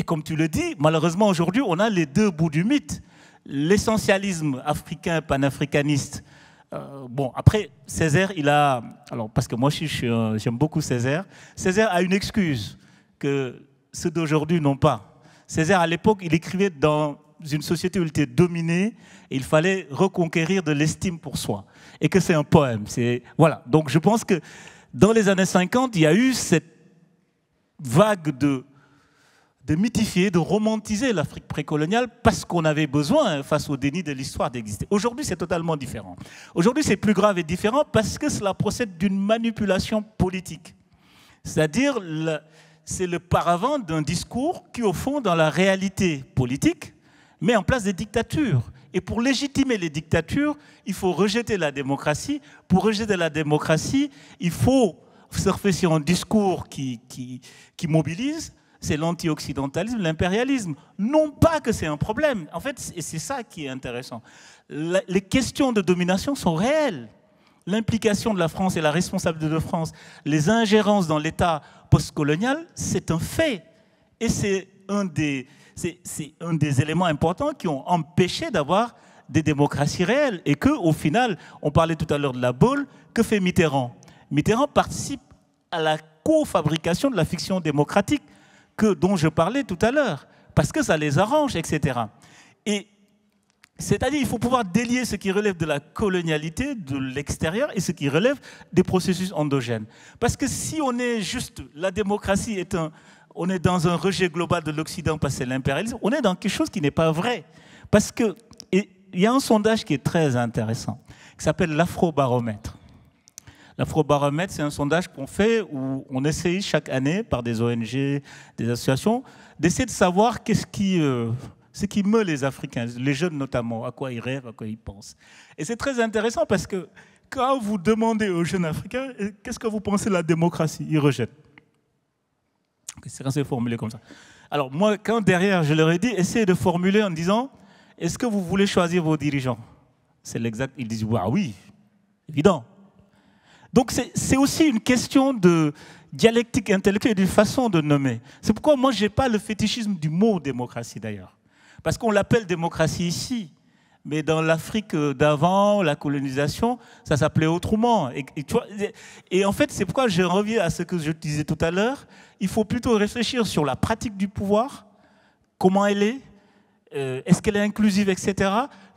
comme tu le dis, malheureusement aujourd'hui, on a les deux bouts du mythe. L'essentialisme africain, panafricaniste. Bon, après, Césaire, alors, parce que moi, j'aime beaucoup Césaire. Césaire a une excuse que ceux d'aujourd'hui n'ont pas. Césaire, à l'époque, il écrivait dans une société où il était dominé, et il fallait reconquérir de l'estime pour soi. Et que c'est un poème. Voilà. Donc, je pense que dans les années 50, il y a eu cette vague de mythifier, de romantiser l'Afrique précoloniale parce qu'on avait besoin, face au déni de l'histoire, d'exister. Aujourd'hui, c'est totalement différent. Aujourd'hui, c'est plus grave et différent parce que cela procède d'une manipulation politique. C'est-à-dire, c'est le paravent d'un discours qui, au fond, dans la réalité politique, met en place des dictatures. Et pour légitimer les dictatures, il faut rejeter la démocratie. Pour rejeter la démocratie, il faut surfer sur un discours qui mobilise. C'est l'anti-occidentalisme, l'impérialisme. Non pas que c'est un problème. En fait, c'est ça qui est intéressant. Les questions de domination sont réelles. L'implication de la France et la responsabilité de France, les ingérences dans l'État postcolonial, c'est un fait. Et c'est un des éléments importants qui ont empêché d'avoir des démocraties réelles. Et qu'au final, on parlait tout à l'heure de la Baule, que fait Mitterrand? Mitterrand participe à la co-fabrication de la fiction démocratique dont je parlais tout à l'heure, parce que ça les arrange, etc. Et c'est-à-dire qu'il faut pouvoir délier ce qui relève de la colonialité, de l'extérieur, et ce qui relève des processus endogènes. Parce que si on est juste, la démocratie est on est dans un rejet global de l'Occident parce que c'est l'impérialisme. On est dans quelque chose qui n'est pas vrai. Parce qu'il y a un sondage qui est très intéressant, qui s'appelle l'Afrobaromètre. L'Afrobaromètre, c'est un sondage qu'on fait où on essaye chaque année par des ONG, des associations, d'essayer de savoir ce qui meut les Africains, les jeunes notamment, à quoi ils rêvent, à quoi ils pensent. Et c'est très intéressant parce que quand vous demandez aux jeunes Africains « Qu'est-ce que vous pensez de la démocratie ?» Ils rejettent. C'est quand c'est formulé comme ça. Alors moi, quand derrière, je leur ai dit « Essayez de formuler en disant « Est-ce que vous voulez choisir vos dirigeants ?» C'est l'exact. Ils disent « Oui, évident. » Donc c'est aussi une question de dialectique intellectuelle et d'une façon de nommer. C'est pourquoi moi, je n'ai pas le fétichisme du mot démocratie d'ailleurs. Parce qu'on l'appelle démocratie ici. Mais dans l'Afrique d'avant, la colonisation, ça s'appelait autrement. Et en fait, c'est pourquoi je reviens à ce que je disais tout à l'heure. Il faut plutôt réfléchir sur la pratique du pouvoir, comment elle est-ce qu'elle est inclusive, etc.,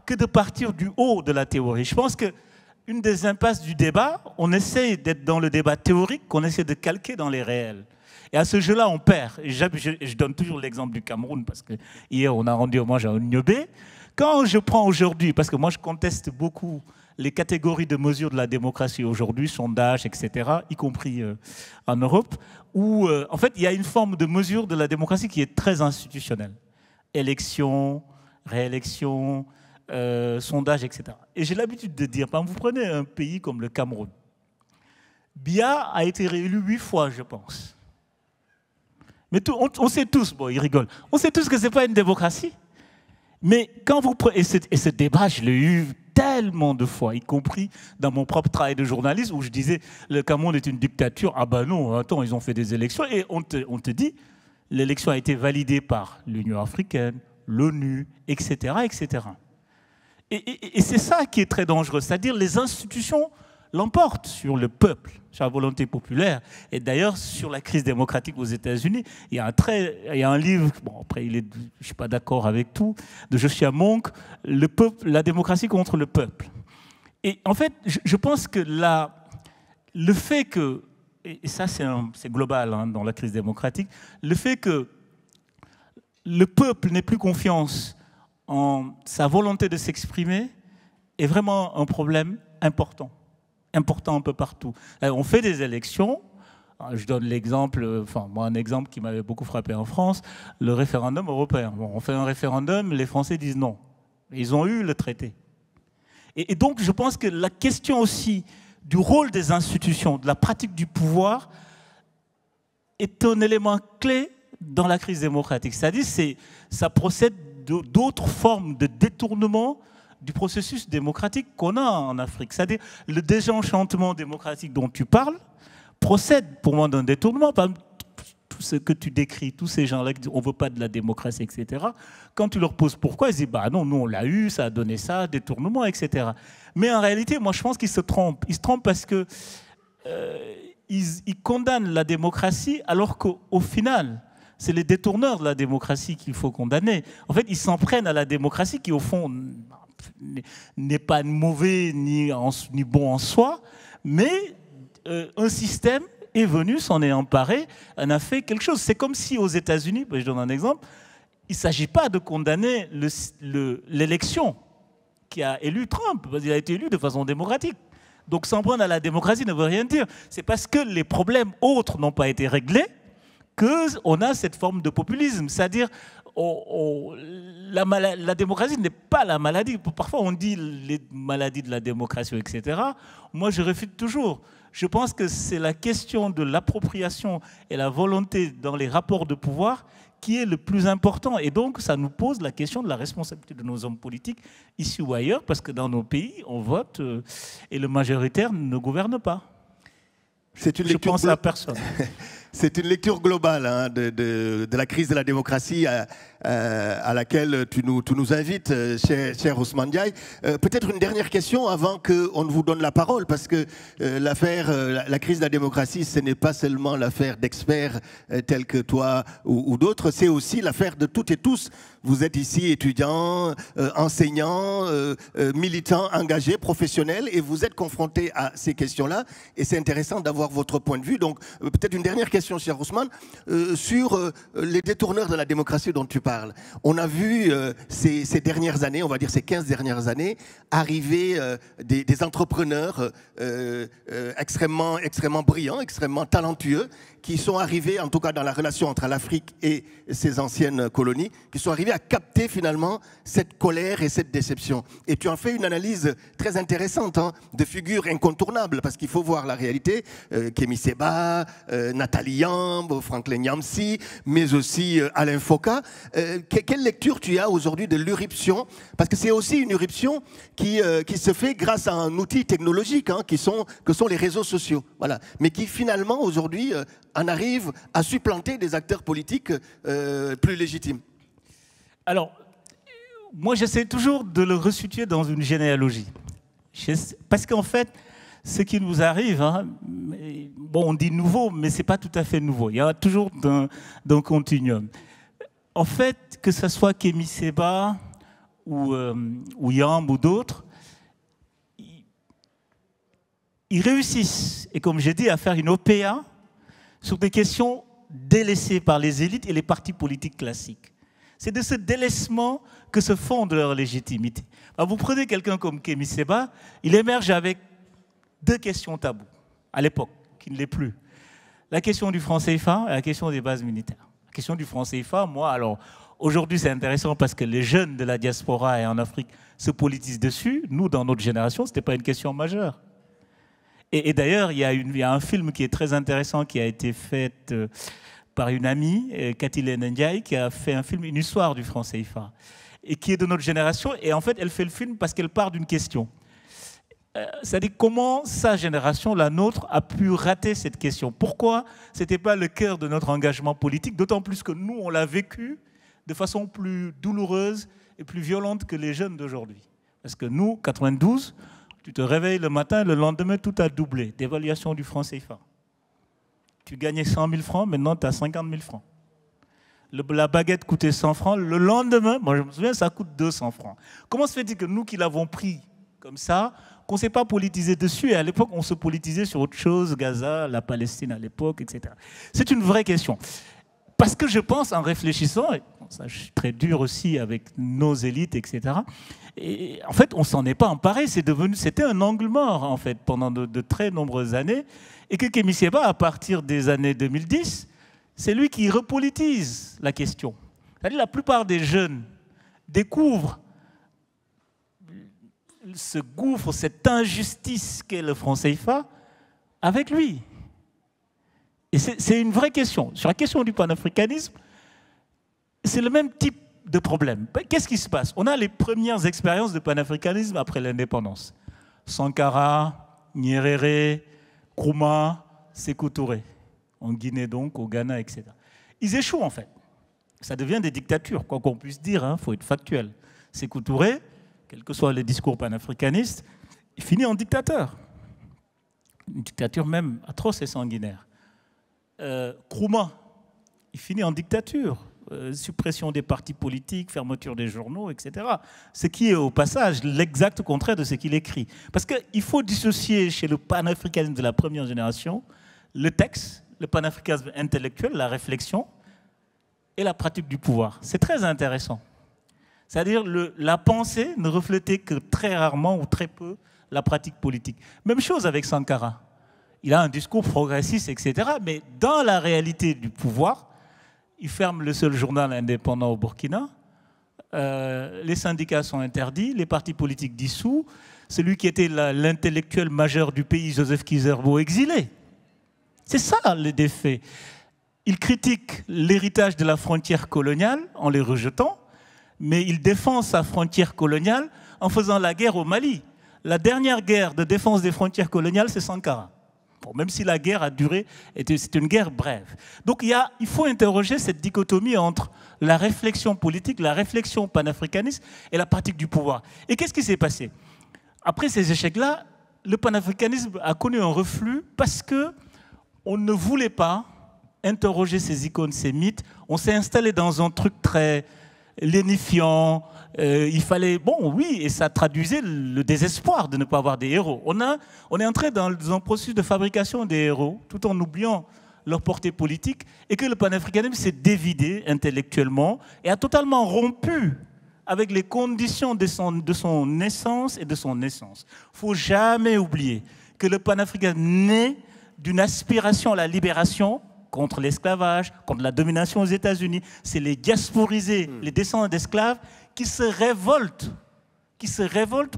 que de partir du haut de la théorie. Je pense qu'une des impasses du débat, on essaie d'être dans le débat théorique qu'on essaie de calquer dans les réels. Et à ce jeu-là, on perd. Et je donne toujours l'exemple du Cameroun, parce que hier, on a rendu hommage à Onyobé. Quand je prends aujourd'hui, parce que moi je conteste beaucoup les catégories de mesures de la démocratie aujourd'hui, sondages, etc., y compris en Europe, où en fait il y a une forme de mesure de la démocratie qui est très institutionnelle. Élection, réélection, sondage, etc. Et j'ai l'habitude de dire, vous prenez un pays comme le Cameroun, Biya a été réélu 8 fois, je pense. Mais on sait tous, bon, ils rigolent, on sait tous que ce n'est pas une démocratie. Mais quand vous prenez, et ce débat, je l'ai eu tellement de fois, y compris dans mon propre travail de journaliste, où je disais le Cameroun est une dictature. Ah ben non, attends, ils ont fait des élections. Et on te dit, l'élection a été validée par l'Union africaine, l'ONU, etc., etc. Et c'est ça qui est très dangereux, c'est-à-dire les institutions l'emportent sur le peuple, sur la volonté populaire. Et d'ailleurs, sur la crise démocratique aux États-Unis, il y a un livre, bon, après, je ne suis pas d'accord avec tout, de Josiah Monk, La démocratie contre le peuple. Et en fait, je pense que le fait que, et ça c'est global dans la crise démocratique, le fait que le peuple n'ait plus confiance en sa volonté de s'exprimer est vraiment un problème important un peu partout. On fait des élections, je donne l'exemple, moi un exemple qui m'avait beaucoup frappé en France, le référendum européen. Bon, on fait un référendum, les Français disent non. Ils ont eu le traité. Et donc je pense que la question aussi du rôle des institutions, de la pratique du pouvoir, est un élément clé dans la crise démocratique. C'est-à-dire ça procède d'autres formes de détournement du processus démocratique qu'on a en Afrique. C'est-à-dire le désenchantement démocratique dont tu parles procède pour moi d'un détournement. Tout ce que tu décris, tous ces gens-là qui disent on ne veut pas de la démocratie, etc. Quand tu leur poses pourquoi, ils disent bah non, nous on l'a eu, ça a donné ça, détournement, etc. Mais en réalité, moi je pense qu'ils se trompent. Ils se trompent parce que ils condamnent la démocratie alors qu'au final, c'est les détourneurs de la démocratie qu'il faut condamner. En fait, ils s'en prennent à la démocratie qui, au fond, n'est pas mauvais ni bon en soi, mais un système est venu, s'en est emparé, en a fait quelque chose. C'est comme si aux États-Unis, je donne un exemple, il ne s'agit pas de condamner l'élection qui a élu Trump, parce qu'il a été élu de façon démocratique. Donc s'en prendre à la démocratie ne veut rien dire. C'est parce que les problèmes autres n'ont pas été réglés qu'on a cette forme de populisme. C'est-à-dire, la démocratie n'est pas la maladie. Parfois, on dit les maladies de la démocratie, etc. Moi, je réfute toujours. Je pense que c'est la question de l'appropriation et la volonté dans les rapports de pouvoir qui est le plus important. Et donc, ça nous pose la question de la responsabilité de nos hommes politiques, ici ou ailleurs, parce que dans nos pays, on vote et le majoritaire ne gouverne pas. Je pense à personne. C'est une lecture globale de la crise de la démocratie à laquelle tu nous invites, cher Ousmane Diaye. Peut-être une dernière question avant qu'on ne vous donne la parole, parce que la crise de la démocratie, ce n'est pas seulement l'affaire d'experts tels que toi ou d'autres, c'est aussi l'affaire de toutes et tous. Vous êtes ici étudiants, enseignants, militants, engagés, professionnels, et vous êtes confrontés à ces questions-là, et c'est intéressant d'avoir votre point de vue. Donc peut-être une dernière question question, cher Ousmane, sur les détourneurs de la démocratie dont tu parles. On a vu ces dernières années, on va dire ces 15 dernières années, arriver des entrepreneurs extrêmement brillants, extrêmement talentueux, qui sont arrivés, en tout cas dans la relation entre l'Afrique et ses anciennes colonies, qui sont arrivés à capter finalement cette colère et cette déception. Et tu en fais une analyse très intéressante, hein, de figures incontournables, parce qu'il faut voir la réalité. Kémy Séba, Nathalie Yamb, Franklin Nyamsi, mais aussi Alain Foka. Quelle lecture tu as aujourd'hui de l'irruption? Parce que c'est aussi une irruption qui se fait grâce à un outil technologique, hein, que sont les réseaux sociaux. Voilà. Mais qui finalement aujourd'hui en arrive à supplanter des acteurs politiques plus légitimes. Alors, moi j'essaie toujours de le resituer dans une généalogie. Parce qu'en fait, ce qui nous arrive, hein, bon, on dit nouveau, mais ce n'est pas tout à fait nouveau. Il y a toujours un continuum. En fait, que ce soit Kémy Séba ou Yamb ou d'autres, ils réussissent, et comme j'ai dit, à faire une OPA sur des questions délaissées par les élites et les partis politiques classiques. C'est de ce délaissement que se fonde leur légitimité. Alors, vous prenez quelqu'un comme Kémy Séba, il émerge avec deux questions taboues, à l'époque, qui ne l'est plus. La question du franc CFA et la question des bases militaires. La question du franc CFA, moi, alors, aujourd'hui, c'est intéressant parce que les jeunes de la diaspora et en Afrique se politisent dessus. Nous, dans notre génération, ce n'était pas une question majeure. Et d'ailleurs, il y a un film qui est très intéressant qui a été fait par une amie, Kathleen Ndiaye, qui a fait un film, une histoire du franc CFA, et qui est de notre génération. Et en fait, elle fait le film parce qu'elle part d'une question. C'est-à-dire comment sa génération, la nôtre, a pu rater cette question. Pourquoi ce n'était pas le cœur de notre engagement politique, d'autant plus que nous, on l'a vécu de façon plus douloureuse et plus violente que les jeunes d'aujourd'hui. Parce que nous, 92, tu te réveilles le matin, le lendemain, tout a doublé. Dévaluation du franc CFA. Tu gagnais 100 000 francs, maintenant tu as 50 000 francs. La baguette coûtait 100 francs, le lendemain, moi je me souviens, ça coûte 200 francs. Comment se fait-il que nous qui l'avons pris comme ça, qu'on ne s'est pas politisé dessus, et à l'époque on se politisait sur autre chose, Gaza, la Palestine à l'époque, etc. C'est une vraie question. Parce que je pense, en réfléchissant, et ça, je suis très dur aussi avec nos élites, etc., et en fait, on ne s'en est pas emparé, c'était un angle mort, en fait, pendant de très nombreuses années, et que Kémy Séba, à partir des années 2010, c'est lui qui repolitise la question. C'est-à-dire la plupart des jeunes découvrent ce gouffre, cette injustice qu'est le franc CFA avec lui. Et c'est une vraie question. Sur la question du panafricanisme, c'est le même type de problème. Qu'est-ce qui se passe? On a les premières expériences de panafricanisme après l'indépendance. Sankara, Nyerere, Nkrumah, Sékou Touré, en Guinée donc, au Ghana, etc. Ils échouent en fait. Ça devient des dictatures, quoi qu'on puisse dire, il faut être factuel. Sékou Touré, quel que soit le discours panafricaniste, il finit en dictateur. Une dictature même atroce et sanguinaire. Nkrumah, il finit en dictature. Suppression des partis politiques, fermeture des journaux, etc. Ce qui est au passage l'exact contraire de ce qu'il écrit. Parce qu'il faut dissocier chez le panafricanisme de la première génération le texte, le panafricanisme intellectuel, la réflexion et la pratique du pouvoir. C'est très intéressant. C'est-à-dire la pensée ne reflétait que très rarement ou très peu la pratique politique. Même chose avec Sankara. Il a un discours progressiste, etc. Mais dans la réalité du pouvoir, il ferme le seul journal indépendant au Burkina, les syndicats sont interdits, les partis politiques dissous, celui qui était l'intellectuel majeur du pays, Joseph Kizerbo, exilé. C'est ça le défait. Il critique l'héritage de la frontière coloniale en les rejetant, mais il défend sa frontière coloniale en faisant la guerre au Mali. La dernière guerre de défense des frontières coloniales, c'est Sankara. Bon, même si la guerre a duré, c'est une guerre brève. Donc il faut interroger cette dichotomie entre la réflexion politique, la réflexion panafricaniste et la pratique du pouvoir. Et qu'est-ce qui s'est passé? Après ces échecs-là, le panafricanisme a connu un reflux parce qu'on ne voulait pas interroger ces icônes, ces mythes. On s'est installé dans un truc très lénifiant. Il fallait, bon, oui, et ça traduisait le désespoir de ne pas avoir des héros. On est entré dans un processus de fabrication des héros, tout en oubliant leur portée politique, et que le panafricanisme s'est dévidé intellectuellement et a totalement rompu avec les conditions de son naissance et de son naissance. Il ne faut jamais oublier que le panafricanisme naît d'une aspiration à la libération contre l'esclavage, contre la domination aux États-Unis. C'est les diasporisés, les descendants d'esclaves qui se révoltent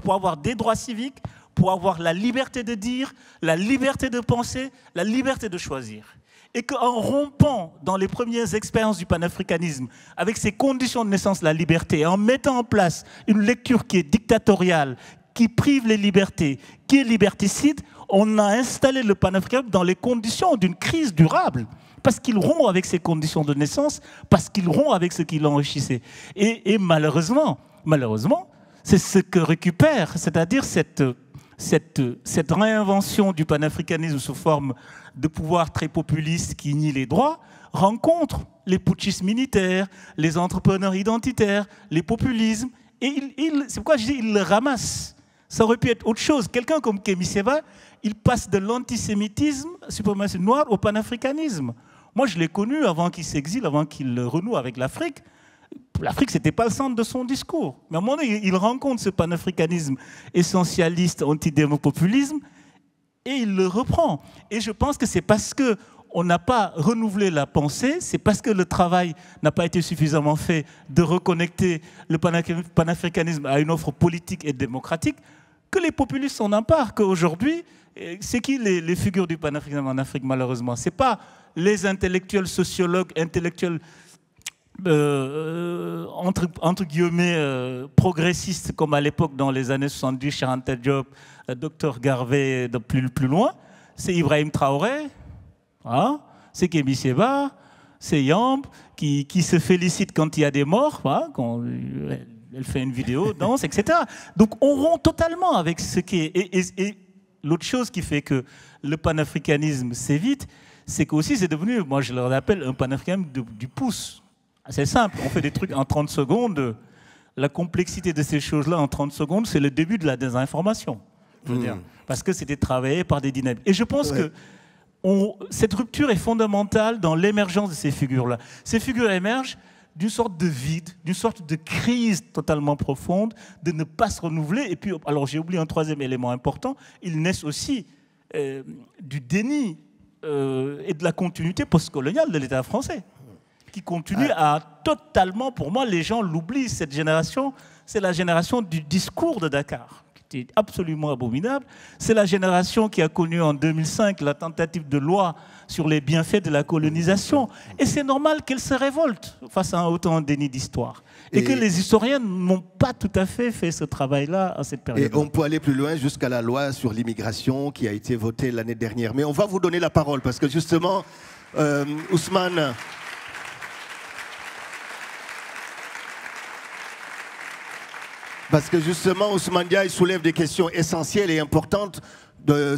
pour avoir des droits civiques, pour avoir la liberté de dire, la liberté de penser, la liberté de choisir. Et qu'en rompant dans les premières expériences du panafricanisme avec ses conditions de naissance, la liberté, et en mettant en place une lecture qui est dictatoriale, qui prive les libertés, qui est liberticide, on a installé le panafricanisme dans les conditions d'une crise durable. Parce qu'il rompt avec ses conditions de naissance, parce qu'il rompt avec ce qui l'enrichissait. Et malheureusement, c'est ce que récupère, c'est-à-dire cette réinvention du panafricanisme sous forme de pouvoir très populiste qui nie les droits, rencontre les putschistes militaires, les entrepreneurs identitaires, les populismes, et c'est pourquoi je dis il le ramasse. Ça aurait pu être autre chose. Quelqu'un comme Kémy Séba, il passe de l'antisémitisme suprémaciste noir au panafricanisme. Moi, je l'ai connu avant qu'il s'exile, avant qu'il renoue avec l'Afrique. L'Afrique, ce n'était pas le centre de son discours. Mais à un moment donné, il rencontre ce panafricanisme essentialiste, antidémopopulisme, et il le reprend. Et je pense que c'est parce qu'on n'a pas renouvelé la pensée, c'est parce que le travail n'a pas été suffisamment fait de reconnecter le panafricanisme à une offre politique et démocratique, que les populistes s'en emparent, qu'aujourd'hui, c'est qui les figures du panafricanisme en Afrique, malheureusement? Ce n'est pas les intellectuels, sociologues, intellectuels, entre guillemets, progressistes, comme à l'époque dans les années 70, Cheikh Anta Diop, Dr Garvey, plus loin. C'est Ibrahim Traoré, hein? C'est Kémy Séba, c'est Yamb, qui se félicite quand il y a des morts, hein? Quand elle fait une vidéo, danse, etc. Donc on rompt totalement avec ce qui est... Et l'autre chose qui fait que le panafricanisme s'évite, c'est qu'aussi c'est devenu, moi je le rappelle, un panafricanisme du pouce. C'est simple, on fait des trucs en 30 secondes. La complexité de ces choses-là en 30 secondes, c'est le début de la désinformation. Je veux dire, parce que c'était travaillé par des dynamiques. Et je pense que cette rupture est fondamentale dans l'émergence de ces figures-là. Ces figures émergent d'une sorte de vide, d'une sorte de crise totalement profonde, de ne pas se renouveler. Et puis, alors j'ai oublié un troisième élément important, ils naissent aussi du déni et de la continuité postcoloniale de l'État français, qui continue à totalement, pour moi, les gens l'oublient, cette génération, c'est la génération du discours de Dakar, qui était absolument abominable. C'est la génération qui a connu en 2005 la tentative de loi sur les bienfaits de la colonisation. Et c'est normal qu'elle se révolte face à autant de déni d'histoire. Et que les historiens n'ont pas tout à fait ce travail-là à cette période. Et on peut aller plus loin jusqu'à la loi sur l'immigration qui a été votée l'année dernière. Mais on va vous donner la parole parce que justement, Ousmane... Parce que justement, Ousmane Diaye soulève des questions essentielles et importantes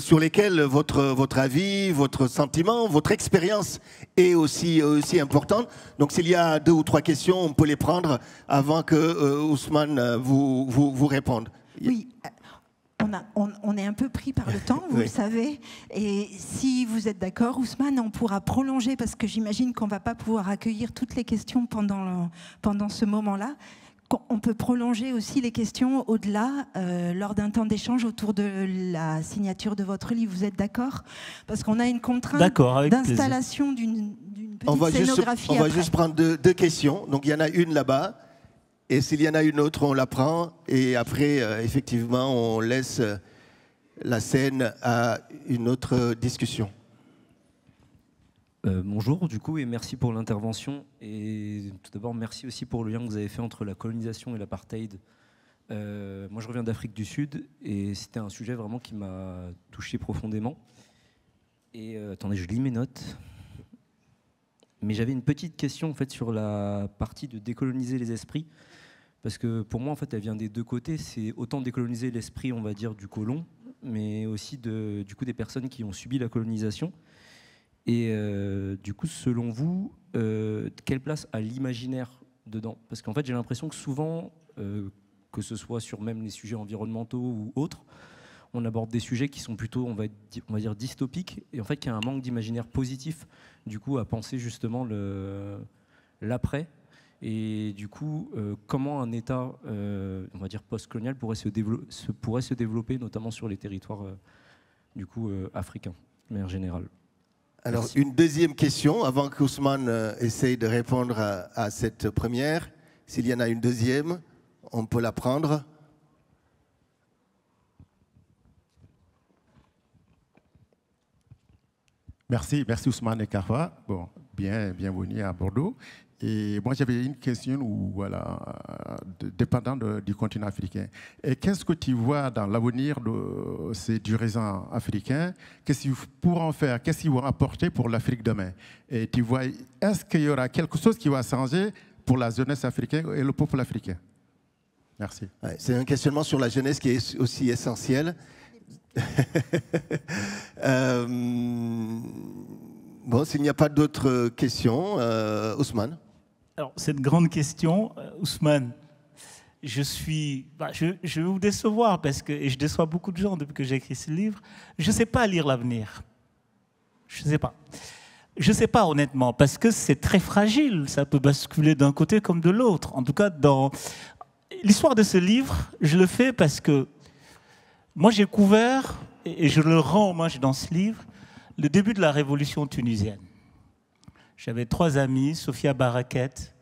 sur lesquelles votre avis, votre sentiment, votre expérience est aussi importante. Donc s'il y a 2 ou 3 questions, on peut les prendre avant que Ousmane vous réponde. Oui. On est un peu pris par le temps, vous le savez. Et si vous êtes d'accord, Ousmane, on pourra prolonger parce que j'imagine qu'on ne va pas pouvoir accueillir toutes les questions pendant ce moment-là. On peut prolonger aussi les questions au-delà, lors d'un temps d'échange autour de la signature de votre livre. Vous êtes d'accord? Parce qu'on a une contrainte d'installation d'une petite scénographie. On va juste prendre deux questions. Donc il y en a une là-bas. Et s'il y en a une autre, on la prend. Et après, effectivement, on laisse la scène à une autre discussion. Bonjour du coup et merci pour l'intervention et tout d'abord merci aussi pour le lien que vous avez fait entre la colonisation et l'apartheid. Moi je reviens d'Afrique du Sud et c'était un sujet vraiment qui m'a touché profondément. Et attendez, je lis mes notes. Mais j'avais une petite question en fait sur la partie de décoloniser les esprits parce que pour moi en fait elle vient des deux côtés. C'est autant décoloniser l'esprit on va dire du colon mais aussi du coup des personnes qui ont subi la colonisation. Et du coup, selon vous, quelle place a l'imaginaire dedans? Parce qu'en fait, j'ai l'impression que souvent, que ce soit sur même les sujets environnementaux ou autres, on aborde des sujets qui sont plutôt, on va dire, dystopiques, et en fait, qu'il y a un manque d'imaginaire positif, du coup, à penser justement l'après, et du coup, comment un État, on va dire, post-colonial pourrait se développer, notamment sur les territoires, du coup, africains, de manière générale. Alors, Merci. une deuxième question, avant qu'Ousmane essaye de répondre à cette première. S'il y en a une deuxième, on peut la prendre. Merci Ousmane et Karfa. Bon, bienvenue à Bordeaux. Et moi, j'avais une question dépendant du continent africain. Et qu'est-ce que tu vois dans l'avenir de ces dirigeants africains? Qu'est-ce qu'ils pourront faire? Qu'est-ce qu'ils vont apporter pour l'Afrique demain? Et tu vois, est-ce qu'il y aura quelque chose qui va changer pour la jeunesse africaine et le peuple africain? Merci. Ouais, c'est un questionnement sur la jeunesse qui est aussi essentiel. Bon, s'il n'y a pas d'autres questions, Ousmane. Alors, c'est une grande question. Ousmane, je vais vous décevoir et je déçois beaucoup de gens depuis que j'ai écrit ce livre. Je ne sais pas lire l'avenir. Je ne sais pas. Je ne sais pas honnêtement, parce que c'est très fragile. Ça peut basculer d'un côté comme de l'autre. En tout cas, dans l'histoire de ce livre, je le fais parce que moi, j'ai couvert, et je le rends hommage dans ce livre, le début de la révolution tunisienne. J'avais 3 amis, Sophia Baraket,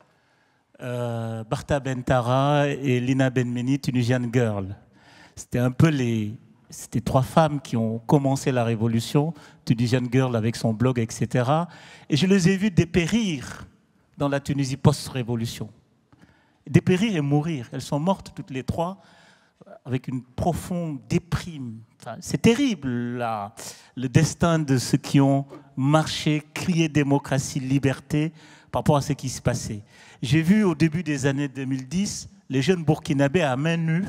Barta Bentara et Lina Benmeni, Tunisian Girl. C'était un peu c'était 3 femmes qui ont commencé la révolution, Tunisian Girl avec son blog, etc. Et je les ai vues dépérir dans la Tunisie post-révolution. Dépérir et mourir. Elles sont mortes toutes les 3 avec une profonde déprime. Enfin, c'est terrible, là, le destin de ceux qui ont marché, crié démocratie, liberté, par rapport à ce qui se passait. J'ai vu au début des années 2010, les jeunes burkinabés à main nue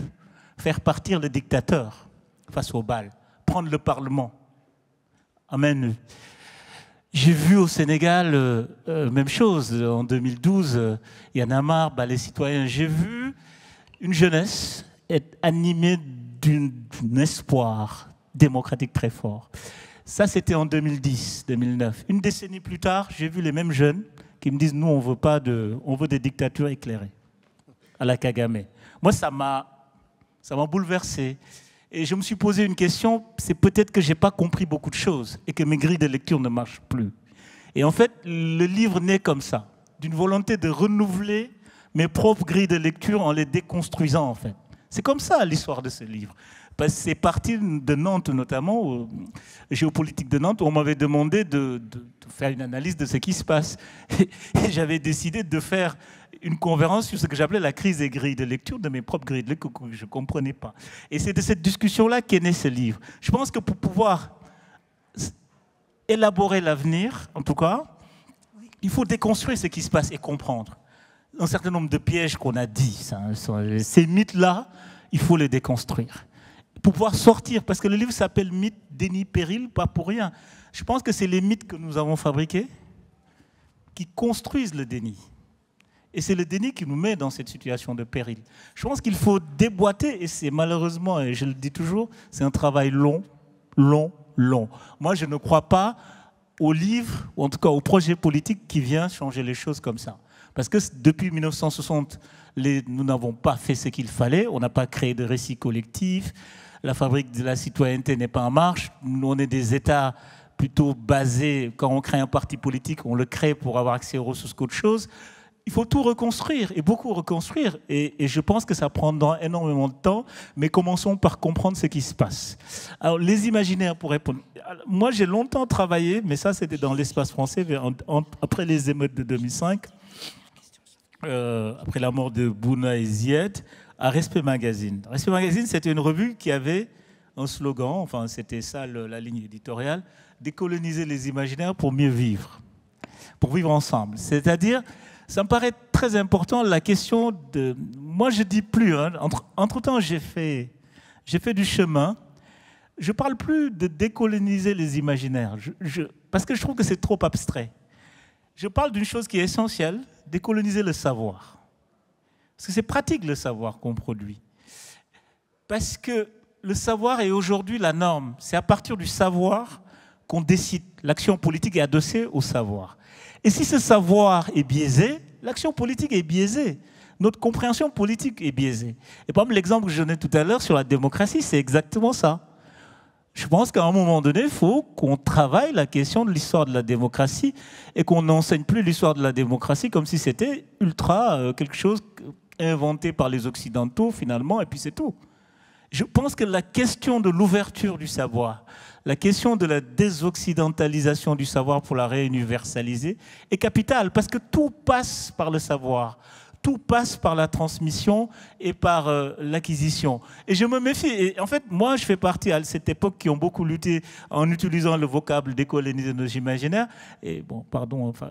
faire partir le dictateur face au bal, prendre le Parlement à main nue. J'ai vu au Sénégal, même chose, en 2012, Y'en a marre, les citoyens. J'ai vu une jeunesse être animée d'un espoir démocratique très fort. Ça, c'était en 2010, 2009. Une décennie plus tard, j'ai vu les mêmes jeunes qui me disent « Nous, on veut des dictatures éclairées à la Kagame ». Moi, ça m'a bouleversé. Et je me suis posé une question, c'est peut-être que je n'ai pas compris beaucoup de choses et que mes grilles de lecture ne marchent plus. Et en fait, le livre naît comme ça, d'une volonté de renouveler mes propres grilles de lecture en les déconstruisant, en fait. C'est comme ça l'histoire de ce livre. Parce que c'est parti de Nantes, notamment, géopolitique de Nantes, où on m'avait demandé de faire une analyse de ce qui se passe. Et j'avais décidé de faire une conférence sur ce que j'appelais la crise des grilles de lecture, de mes propres grilles de lecture que je ne comprenais pas. Et c'est de cette discussion-là qu'est né ce livre. Je pense que pour pouvoir élaborer l'avenir, en tout cas, il faut déconstruire ce qui se passe et comprendre un certain nombre de pièges qu'on a dit. Ces mythes-là, il faut les déconstruire. Pour pouvoir sortir, parce que le livre s'appelle « Mythe, déni, péril », pas pour rien. Je pense que c'est les mythes que nous avons fabriqués qui construisent le déni. Et c'est le déni qui nous met dans cette situation de péril. Je pense qu'il faut déboîter, et c'est malheureusement, et je le dis toujours, c'est un travail long, long, long. Moi, je ne crois pas au livre, ou en tout cas au projet politique qui vient changer les choses comme ça. Parce que depuis 1960, nous n'avons pas fait ce qu'il fallait, on n'a pas créé de récits collectifs, la fabrique de la citoyenneté n'est pas en marche, nous, on est des États plutôt basés, quand on crée un parti politique, on le crée pour avoir accès aux ressources qu'autre chose. Il faut tout reconstruire, et beaucoup reconstruire, et je pense que ça prendra énormément de temps, mais commençons par comprendre ce qui se passe. Alors, les imaginaires, pour répondre. Moi, j'ai longtemps travaillé, mais ça, c'était dans l'espace français, après les émeutes de 2005, après la mort de Bouna et Zied, à Respect Magazine. Respect Magazine, c'était une revue qui avait un slogan, enfin, c'était ça la ligne éditoriale, décoloniser les imaginaires pour mieux vivre, pour vivre ensemble. C'est-à-dire, ça me paraît très important, la question de... Moi, je ne dis plus, hein, entre-temps, j'ai fait du chemin. Je ne parle plus de décoloniser les imaginaires, parce que je trouve que c'est trop abstrait. Je parle d'une chose qui est essentielle, décoloniser le savoir. Parce que c'est pratique le savoir qu'on produit. Parce que le savoir est aujourd'hui la norme. C'est à partir du savoir qu'on décide. L'action politique est adossée au savoir. Et si ce savoir est biaisé, l'action politique est biaisée. Notre compréhension politique est biaisée. Et par exemple, l'exemple que je donnais tout à l'heure sur la démocratie, c'est exactement ça. Je pense qu'à un moment donné, il faut qu'on travaille la question de l'histoire de la démocratie et qu'on n'enseigne plus l'histoire de la démocratie comme si c'était ultra quelque chose inventé par les Occidentaux finalement, et puis c'est tout. Je pense que la question de l'ouverture du savoir, la question de la désoccidentalisation du savoir pour la réuniversaliser est capitale parce que tout passe par le savoir. Tout passe par la transmission et par l'acquisition. Et je me méfie. Et en fait, moi, je fais partie à cette époque qui ont beaucoup lutté en utilisant le vocable décoloniser nos imaginaires. Et bon, pardon, enfin,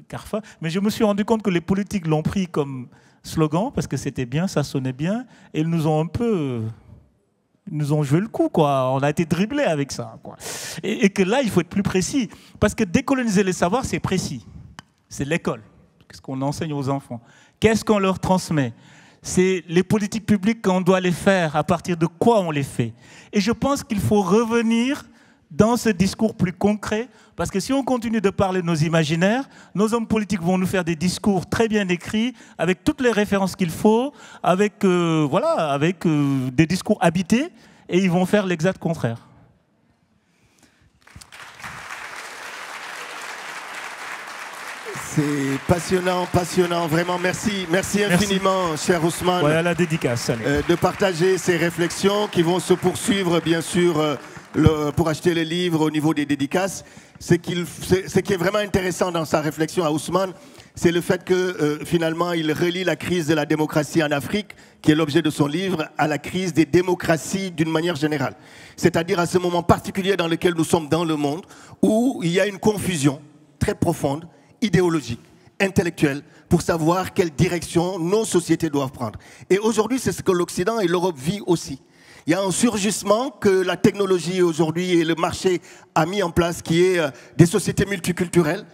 Carfa. Mais je me suis rendu compte que les politiques l'ont pris comme slogan parce que c'était bien, ça sonnait bien. Et ils nous ont un peu... Ils nous ont joué le coup, quoi. On a été dribblés avec ça, quoi. Et que là, il faut être plus précis. Parce que décoloniser les savoirs, c'est précis. C'est l'école. Qu'est-ce qu'on enseigne aux enfants? Qu'est-ce qu'on leur transmet? C'est les politiques publiques qu'on doit les faire, à partir de quoi on les fait. Et je pense qu'il faut revenir dans ce discours plus concret, parce que si on continue de parler de nos imaginaires, nos hommes politiques vont nous faire des discours très bien écrits, avec toutes les références qu'il faut, avec, voilà, avec des discours habités, et ils vont faire l'exact contraire. C'est passionnant, passionnant, vraiment merci, merci infiniment, cher Ousmane, voilà la dédicace, de partager ces réflexions qui vont se poursuivre, bien sûr, pour acheter les livres au niveau des dédicaces. Ce qui est vraiment intéressant dans sa réflexion à Ousmane, c'est le fait que finalement il relie la crise de la démocratie en Afrique, qui est l'objet de son livre, à la crise des démocraties d'une manière générale. C'est-à-dire à ce moment particulier dans lequel nous sommes dans le monde, où il y a une confusion très profonde, idéologique, intellectuelle, pour savoir quelle direction nos sociétés doivent prendre. Et aujourd'hui, c'est ce que l'Occident et l'Europe vivent aussi. Il y a un surgissement que la technologie aujourd'hui et le marché a mis en place, qui est des sociétés multiculturelles,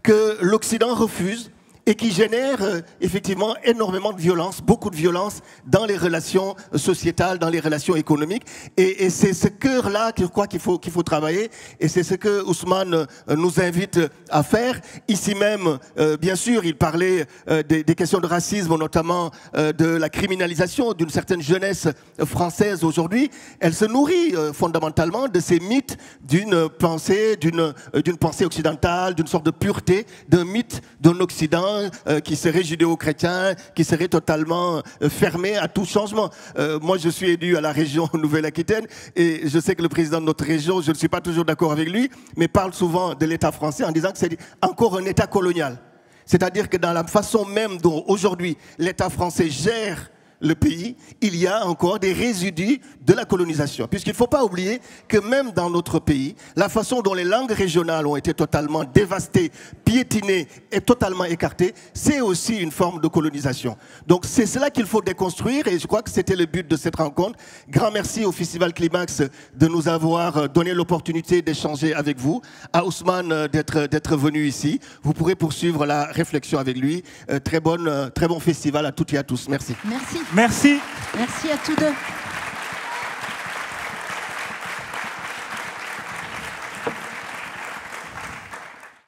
que l'Occident refuse et qui génère effectivement énormément de violence, beaucoup de violence dans les relations sociétales, dans les relations économiques. Et c'est ce cœur-là que je crois qu'il faut travailler, et c'est ce que Ousmane nous invite à faire. Ici même, bien sûr, il parlait des questions de racisme, notamment de la criminalisation d'une certaine jeunesse française aujourd'hui. Elle se nourrit fondamentalement de ces mythes d'une pensée occidentale, d'une sorte de pureté, d'un mythe d'un Occident qui serait judéo-chrétien, qui serait totalement fermé à tout changement. Moi, je suis élu à la région Nouvelle-Aquitaine et je sais que le président de notre région, je ne suis pas toujours d'accord avec lui, mais parle souvent de l'État français en disant que c'est encore un État colonial. C'est-à-dire que dans la façon même dont aujourd'hui l'État français gère le pays, il y a encore des résidus de la colonisation. Puisqu'il ne faut pas oublier que même dans notre pays, la façon dont les langues régionales ont été totalement dévastées, piétinées et totalement écartées, c'est aussi une forme de colonisation. Donc c'est cela qu'il faut déconstruire, et je crois que c'était le but de cette rencontre. Grand merci au Festival Climax de nous avoir donné l'opportunité d'échanger avec vous, à Ousmane d'être venu ici. Vous pourrez poursuivre la réflexion avec lui. Très bon festival à toutes et à tous. Merci. Merci. Merci. Merci à tous deux.